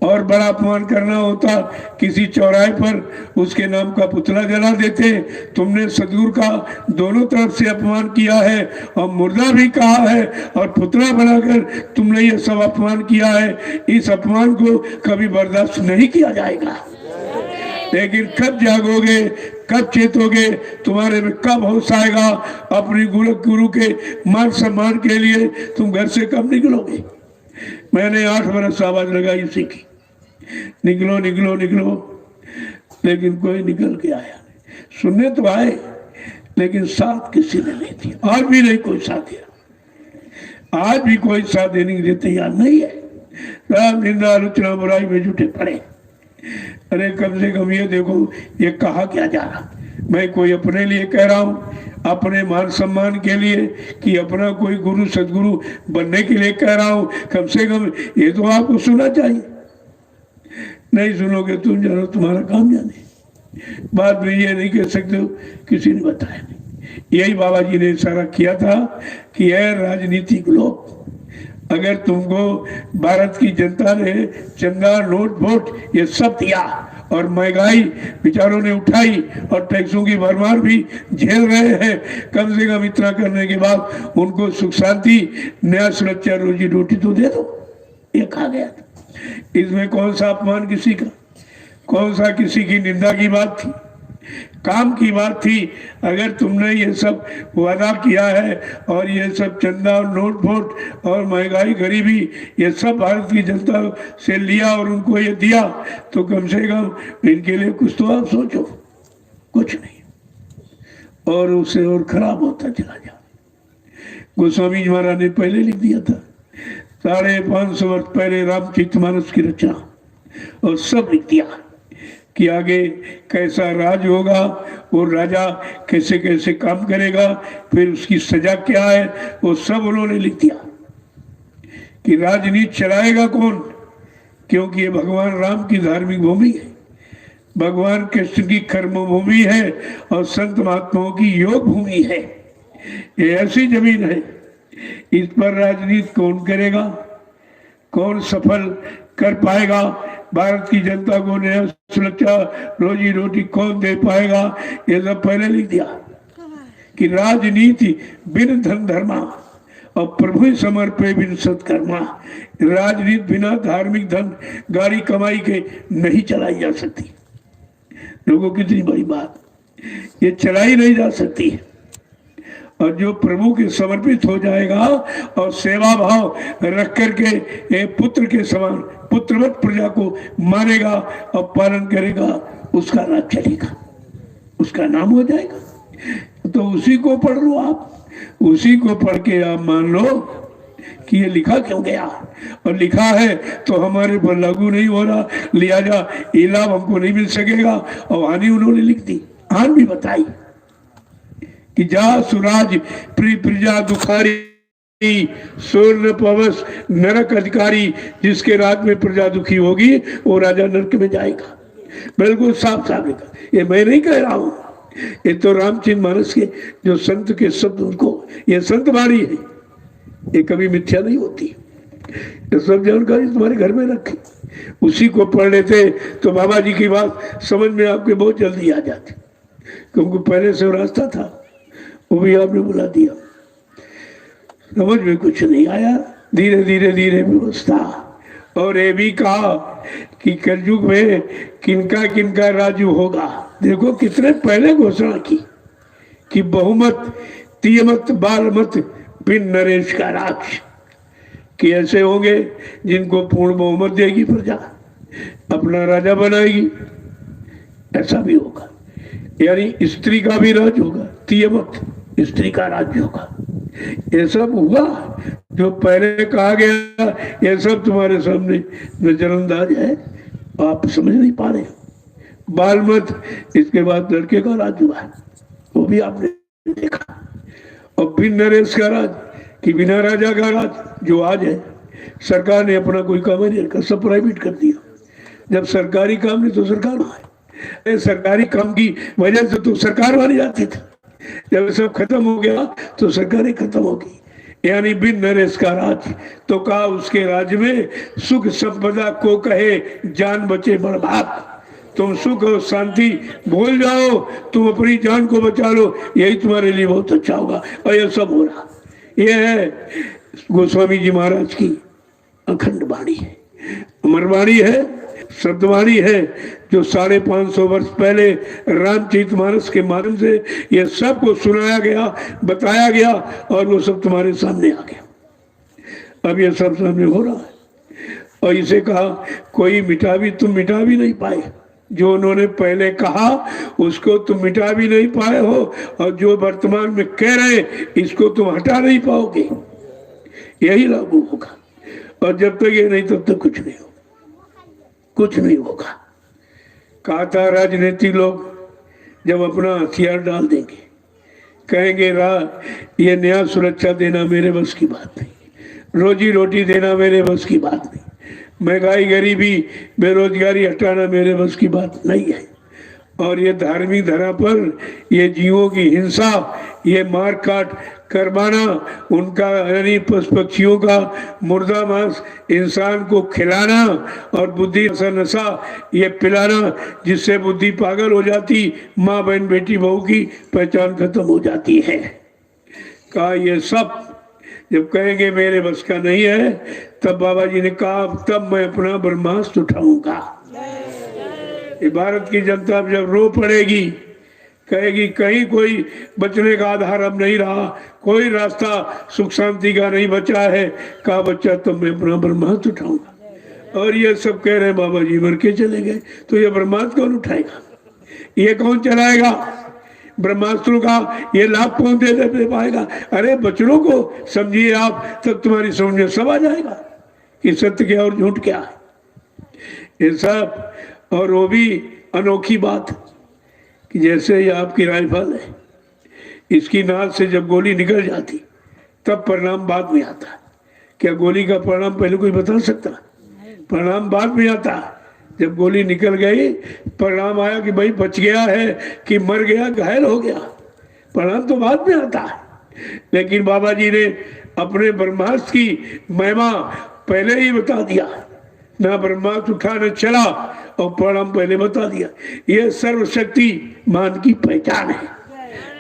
और बड़ा अपमान करना होता किसी चौराहे पर उसके नाम का पुतला जला देते। तुमने सदगुरु का दोनों तरफ से अपमान किया है और मुर्दा भी कहा है और पुतला बनाकर तुमने ये सब अपमान किया है। इस अपमान को कभी बर्दाश्त नहीं किया जाएगा। लेकिन कब जागोगे, कब चेतोगे, तुम्हारे में कब होश आएगा, अपनी गुरु के मान सम्मान के लिए तुम घर से कब निकलोगे? मैंने 8 बरस आवाज लगाई सीखी, निकलो निकलो निकलो, लेकिन कोई निकल के आया नहीं। सुनने तो आए लेकिन साथ किसी ने नहीं दिया। आज भी नहीं कोई साथ दिया, आज भी कोई साथ देने के लिए तैयार नहीं है। राम निंदा आलोचना बुराई में जुटे पड़े। अरे कम से कम ये देखो, ये कहा क्या जा रहा? मैं कोई अपने लिए कह रहा हूँ, अपने मान सम्मान के लिए, कि अपना कोई गुरु सदगुरु बनने के लिए कह रहा हूँ? कम से कम ये तो आपको सुनना चाहिए। नहीं सुनोगे तुम जानो, तुम्हारा काम जाने। बाद में ये नहीं कह सकते हो किसी ने बताया नहीं। यही बाबा जी ने इशारा किया था कि यह राजनीतिक लोग, अगर तुमको भारत की जनता ने चंदा नोट वोट ये सब दिया और महंगाई बेचारों ने उठाई और टैक्सों की भरमार भी झेल रहे हैं, कम से कम इतना करने के बाद उनको सुख शांति, नया सुरक्षा, रोजी रोटी तो दे दो। ये कहा गया था। इसमें कौन सा अपमान किसी का, कौन सा किसी की निंदा की बात थी? काम की बात थी। अगर तुमने ये सब वादा किया है और ये सब चंदा और नोट वोट और महंगाई गरीबी ये सब भारत की जनता से लिया और उनको ये दिया, तो कम से कम इनके लिए कुछ तो आप सोचो। कुछ नहीं, और उससे और खराब होता चला जा। गोस्वामी जी महाराज ने पहले लिख दिया था, 550 वर्ष पहले रामचरितमानस की रचना, और सब लिख दिया कि आगे कैसा राज होगा, वो राजा कैसे कैसे काम करेगा, फिर उसकी सजा क्या है, वो सब उन्होंने लिख दिया कि राजनीति चलाएगा कौन, क्योंकि ये भगवान राम की धार्मिक भूमि है, भगवान कृष्ण की कर्म भूमि है और संत महात्माओं की योग भूमि है। ये ऐसी जमीन है, इस पर राजनीति कौन करेगा, कौन सफल कर पाएगा, भारत की जनता को नया सुरक्षा, रोजी रोटी कौन दे पाएगा, ये सब पहले लिख दिया कि राजनीति बिन धन धर्मा और प्रभु समर्पे बिन सत्कर्मा। राजनीति बिना धार्मिक धन गाड़ी कमाई के नहीं चलाई जा सकती। लोगों कितनी बड़ी बात, ये चलाई नहीं जा सकती। और जो प्रभु के समर्पित हो जाएगा और सेवा भाव रख करके एक पुत्र के समान पुत्रवत प्रजा को मानेगा और पालन करेगा, उसका राज चलेगा, उसका नाम हो जाएगा। तो उसी को पढ़ लो आप, उसी को पढ़ के आप मान लो कि ये लिखा क्यों गया, और लिखा है तो हमारे पर लागू नहीं हो रहा, लिहाजा ये लाभ हमको नहीं मिल सकेगा। और हानि उन्होंने लिख दी, हान भी बताई कि जा सुराज प्रिय प्रजा दुखारी, स्वर्ण पवस नरक अधिकारी, जिसके राज में प्रजा दुखी होगी वो राजा नरक में जाएगा। बिल्कुल साफ साफ लिखा, ये मैं नहीं कह रहा हूं, ये तो रामचरितमानस के जो संत के शब्द, उनको ये संत वाणी है, ये कभी मिथ्या नहीं होती। ये सब जानकारी तुम्हारे घर में रखी, उसी को पढ़ लेते तो बाबा जी की बात समझ में आपके बहुत जल्दी आ जाती, क्योंकि पहले से रास्ता था, वो भी आपने बुला दिया, समझ में कुछ नहीं आया। धीरे धीरे धीरे व्यवस्था। और ये भी कहा कि कलयुग में किनका किनका राज होगा। देखो कितने पहले घोषणा की कि बहुमत तियमत बालमत बिन नरेश का राज, कि ऐसे होंगे जिनको पूर्ण बहुमत देगी प्रजा, अपना राजा बनाएगी, ऐसा भी होगा। यानी स्त्री का भी राज होगा, तियमत स्त्री का राज्य होगा। ये सब हुआ जो पहले कहा गया, ये सब तुम्हारे सामने नजरअंदाज है, आप समझ नहीं पा रहे। बाल मत, इसके बाद लड़के का राज हुआ, वो भी आपने देखा। और बिन नरेश का राज कि बिना राजा का राज जो आज है, सरकार ने अपना कोई काम नहीं रखा, सब प्राइवेट कर दिया। जब सरकारी काम नहीं तो सरकार है, सरकारी काम की वजह से तो सरकार बन जाती थी। जब सब खत्म हो गया तो सरकारें खत्म हो गई। यानी बिन नरेश का राज तो कहा उसके राज्य में सुख संपदा को कहे जान बचे बर्बाद। तुम सुख और शांति भूल जाओ, तुम अपनी जान को बचा लो, यही तुम्हारे लिए बहुत अच्छा होगा। और ये सब हो रहा। यह है गोस्वामी जी महाराज की अखंड वाणी है, अमरवाणी है, शब्दवाणी है, जो 550 वर्ष पहले रामचरितमानस के माध्यम से ये सबको सुनाया गया, बताया गया, और वो सब तुम्हारे सामने आ गया। अब ये सब सामने हो रहा है। और इसे कहा कोई तुम मिटा भी नहीं पाए। जो उन्होंने पहले कहा उसको तुम मिटा भी नहीं पाए हो, और जो वर्तमान में कह रहे इसको तुम हटा नहीं पाओगे। यही लागू होगा। और जब तक ये नहीं तब तक कुछ नहीं होगा, कुछ नहीं होगा। कहा था राजनीति लोग जब अपना हथियार डाल देंगे, कहेंगे ये नया सुरक्षा देना मेरे बस की बात नहीं, रोजी रोटी देना मेरे बस की बात नहीं, महंगाई गरीबी बेरोजगारी हटाना मेरे बस की बात नहीं है। और ये धार्मिक धरा पर ये जीवों की हिंसा, ये मार काट करवाना, उनका यानी पशु पक्षियों का मुर्दा मांस इंसान को खिलाना और बुद्धि नशा ये पिलाना, जिससे बुद्धि पागल हो जाती, माँ बहन बेटी बहू की पहचान खत्म हो जाती है। कहा ये सब जब कहेंगे मेरे बस का नहीं है, तब बाबा जी ने कहा तब मैं अपना ब्रह्मास्त्र उठाऊंगा। ये भारत की जनता जब रो पड़ेगी, कहेगी कहीं कोई बचने का आधार अब नहीं रहा, कोई रास्ता सुख शांति का नहीं बचा है, कहा बच्चा तब मैं अपना ब्रह्मास्त्र उठाऊंगा। और ये सब कह रहे हैं बाबा जी मर के चले गए, तो ये ब्रह्मास्त्र कौन उठाएगा, ये कौन चलाएगा ब्रह्मास्त्रों का, ये लाभ कौन दे पाएगा। अरे बच्चों को समझिए आप, तब तुम्हारी समझ में सब आ जाएगा कि सत्य क्या और झूठ क्या है। ये सब और वो भी अनोखी बात कि जैसे ये आपकी राइफल है, इसकी नाल से जब गोली निकल जाती तब परिणाम बाद में आता। क्या गोली का परिणाम पहले कोई बता सकता? परिणाम बाद में आता। जब गोली निकल गई परिणाम आया कि भाई बच गया है कि मर गया, घायल हो गया, परिणाम तो बाद में आता है। लेकिन बाबा जी ने अपने ब्रह्मास्त्र की महिमा पहले ही बता दिया, ना ब्रह्मास्त्र उठा न चला और परिणाम पहले बता दिया। यह सर्वशक्ति मान की पहचान है।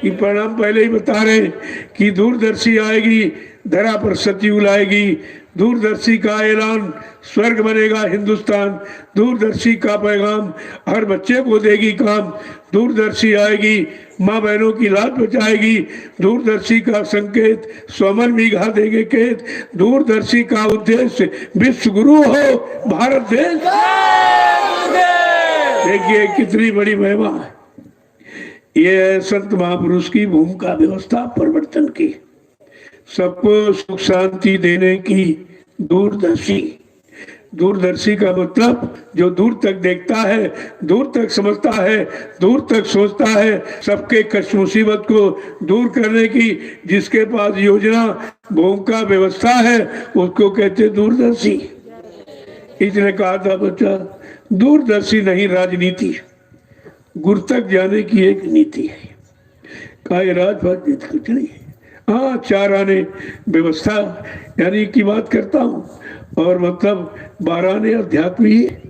ये परिणाम पहले ही बता रहे कि दूरदर्शी आएगी, धरा पर सतयुग आएगी, दूरदर्शी का ऐलान स्वर्ग बनेगा हिंदुस्तान, दूरदर्शी का पैगाम हर बच्चे को देगी काम, दूरदर्शी आएगी माँ बहनों की लाज बचाएगी, दूरदर्शी का संकेत स्वमन विघा देंगे खेत, दूरदर्शी का उद्देश्य विश्व गुरु हो भारत देश। देखिए कितनी बड़ी महिमा है। ये संत महापुरुष की भूमिका व्यवस्था परिवर्तन की, सबको सुख शांति देने की दूरदर्शी। दूरदर्शी का मतलब जो दूर तक देखता है, दूर तक समझता है, दूर तक सोचता है, सबके कष्ट मुसीबत को दूर करने की जिसके पास योजना भूमिका व्यवस्था है उसको कहते दूरदर्शी। इसने कहा था बच्चा दूरदर्शी नहीं राजनीति, गुर तक जाने की एक नीति है। कहा राजनीति कुछ नहीं है। हाँ 4 आने व्यवस्था यानी की बात करता हूँ, और मतलब 12 आने अध्यात्म ही है,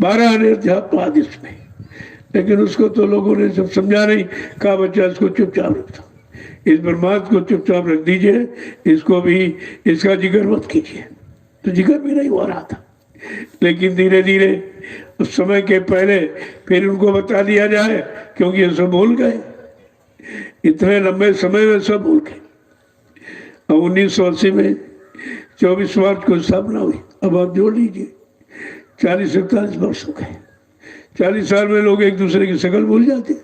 12 आने अध्यात्म आज इसमें। लेकिन उसको तो लोगों ने सब समझा नहीं। कहा बच्चा इसको चुपचाप रखता, इस ब्रह्मास्त्र को चुपचाप रख दीजिए, इसको भी इसका जिक्र मत कीजिए। तो जिक्र भी नहीं हो रहा था। लेकिन धीरे धीरे उस समय के पहले फिर उनको बता दिया जाए, क्योंकि ये सब भूल गए, इतने लंबे समय में सब भूल गए। अब 1980 में 24 मार्च को स्थापना हुई। अब आप जोड़ लीजिए 40-41 वर्ष हो गए। 40 साल में लोग एक दूसरे की शक्ल भूल जाते,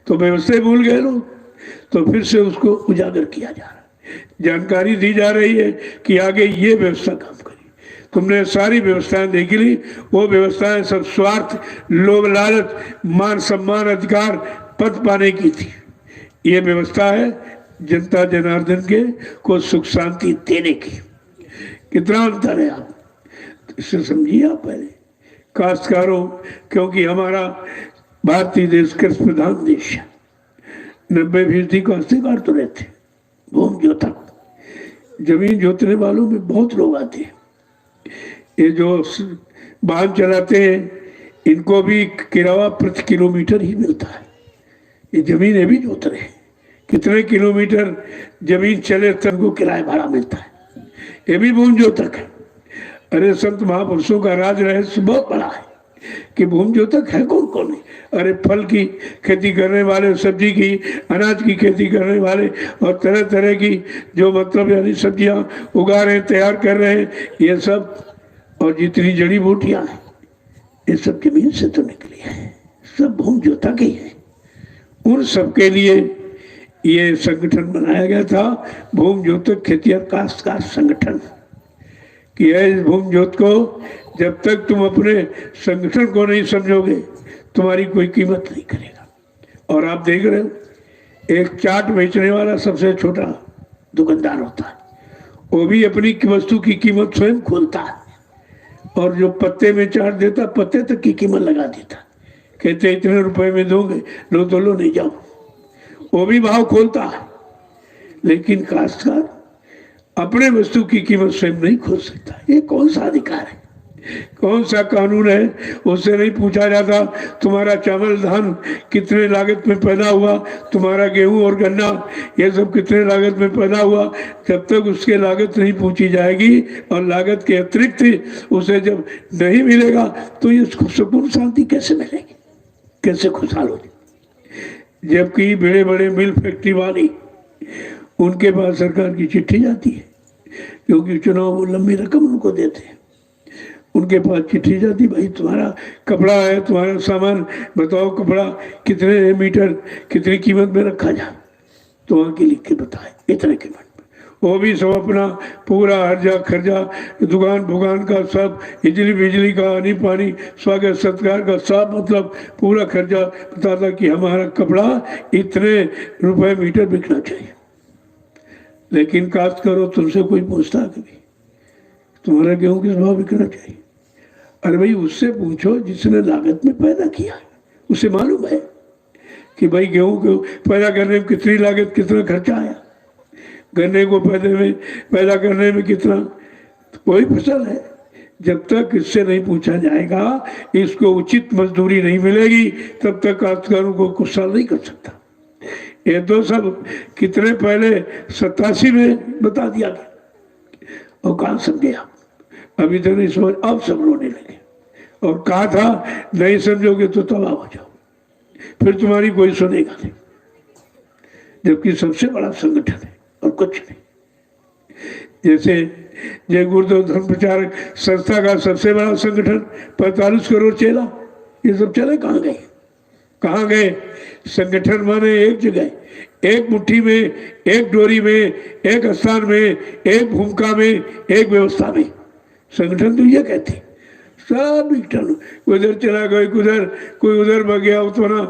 तो व्यवस्था भूल गए लोग। तो फिर से उसको उजागर किया जा रहा है, जानकारी दी जा रही है कि आगे ये व्यवस्था काम करेगी। तुमने सारी व्यवस्थाएं देख ली, वो व्यवस्थाएं सब स्वार्थ, लोभ, लालच, मान सम्मान, अधिकार, पद पाने की थी। ये व्यवस्था है जनता जनार्दन के को सुख शांति देने की। कितना अंतर है आप इससे समझिए आप पहले। काश्तकारों, क्योंकि हमारा भारतीय देश कृषि प्रधान देश है, 90% काश्तकार तो रहते, भूमि जोतक, जमीन जोतने वालों में बहुत लोग आते हैं। ये जो वाहन चलाते हैं इनको भी किराया प्रति किलोमीटर ही मिलता है। ये जमीन भी जोत रहे हैं, कितने किलोमीटर जमीन चले तब को किराया भाड़ा मिलता है, ये भी भूमि जोतक है। अरे संत महापुरुषों का राज रहस्य बहुत बड़ा है कि भूमि जोतक है कौन कौन है। अरे फल की खेती करने वाले, सब्जी की, अनाज की खेती करने वाले और तरह तरह की जो मतलब यानी सब्जियां उगा रहे हैं, तैयार कर रहे हैं, ये सब, और जितनी जड़ी बूटियां हैं ये सब जमीन से तो निकली है, सब भूमि जोतक ही है। उन सबके लिए ये संगठन बनाया गया था, भूमि जोतक खेतिहर काश्तकार संगठन। कि इस भूमि जोत को जब तक तुम अपने संगठन को नहीं समझोगे तुम्हारी कोई कीमत नहीं करेगा। और आप देख रहे हो, एक चाट बेचने वाला सबसे छोटा दुकानदार होता है, वो भी अपनी वस्तु की कीमत स्वयं खोलता है, और जो पत्ते में चाट देता पत्ते तक की कीमत लगा देता, कहते इतने रुपए में दोगे, लो तो लो, नहीं जाओ, वो भी भाव खोलता है। लेकिन काश्तकार अपने वस्तु की कीमत स्वयं नहीं खोल सकता। ये कौन सा अधिकार है, कौन सा कानून है? उससे नहीं पूछा जाता तुम्हारा चावल धान कितने लागत में पैदा हुआ, तुम्हारा गेहूं और गन्ना ये सब कितने लागत में पैदा हुआ। जब तक उसके लागत नहीं पूछी जाएगी और लागत के अतिरिक्त उसे जब नहीं मिलेगा तो ये सुकून शांति कैसे मिलेगी, कैसे खुशहाल होगी। जबकि बड़े बड़े मिल फैक्ट्री वाली, उनके पास सरकार की चिट्ठी जाती है, क्योंकि चुनाव वो लंबी रकम उनको देते हैं, उनके पास चिट्ठी जाती, भाई तुम्हारा कपड़ा है, तुम्हारा सामान बताओ, कपड़ा कितने मीटर कितनी कीमत में रखा जाए, तो वहाँ की लिख के बताए इतने कीमत में। वो भी सब अपना पूरा हर्जा खर्जा, दुकान भुगान का सब, बिजली बिजली का, पानी पानी, स्वागत सत्कार का सब, मतलब पूरा खर्चा बताता कि हमारा कपड़ा इतने रुपए मीटर बिकना चाहिए। लेकिन काश्त करो, तुमसे कोई पूछता कभी तुम्हारा गेहूं किस भाव बिकना चाहिए? अरे भाई उससे पूछो जिसने लागत में पैदा किया है, उसे मालूम है कि भाई गेहूं को पैदा करने में कितनी लागत, कितना खर्चा आया, गन्ने को पैदा करने में कितना। कोई फसल है, जब तक इससे नहीं पूछा जाएगा, इसको उचित मजदूरी नहीं मिलेगी, तब तक काश्तकारों को कुछ साल नहीं कर सकता। ये तो सब कितने पहले 87 में बता दिया गया, और कहाँ समझे आप? अभी तक नहीं समझ, अब सब रोने लगे। और कहा था नहीं समझोगे तो तबाह हो जाओ, फिर तुम्हारी कोई सुनेगा नहीं। जबकि सबसे बड़ा संगठन है और कुछ नहीं। जैसे जय गुरुदेव धर्म प्रचारक संस्था का सबसे बड़ा संगठन 45 करोड़ चेला, ये सब चले कहाँ गए? कहाँ गए? संगठन माने एक जगह, एक मुट्ठी में, एक डोरी में, एक स्थान में, एक भूमिका में, एक व्यवस्था में। संगठन तो ये कहते, सब इकट्ठा, कोई इधर चला गया, कोई उधर भाग गया, उतना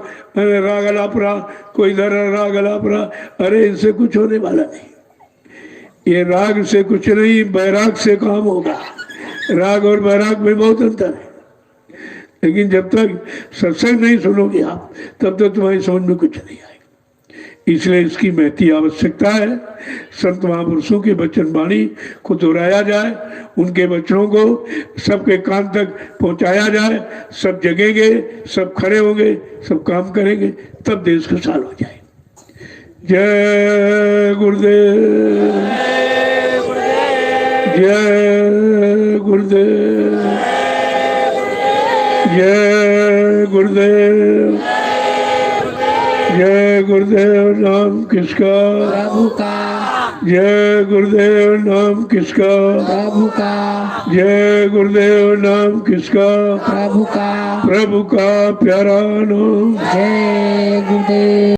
राग अलापरा, कोई इधर राग अलापरा। अरे इनसे कुछ होने वाला नहीं, ये राग से कुछ नहीं, बैराग से काम होगा। राग और बैराग में बहुत अंतर है। लेकिन जब तक सत्संग नहीं सुनोगे आप, तब तक तुम्हारी समझ में कुछ नहीं आएगा। इसलिए इसकी महती आवश्यकता है। संत महापुरुषों के वचन वाणी को दोहराया जाए, उनके वचनों को सबके कान तक पहुंचाया जाए, सब जगेंगे, सब खड़े होंगे, सब काम करेंगे, तब देश खुशहाल हो जाए। जय गुरुदेव, जय गुरुदेव, जय गुरुदेव, जय गुरुदेव। नाम किसका? प्रभु का। जय गुरुदेव। नाम किसका? प्रभु का। जय गुरुदेव। नाम किसका? प्रभु का। प्रभु का प्यारा नाम। जय गुरुदेव।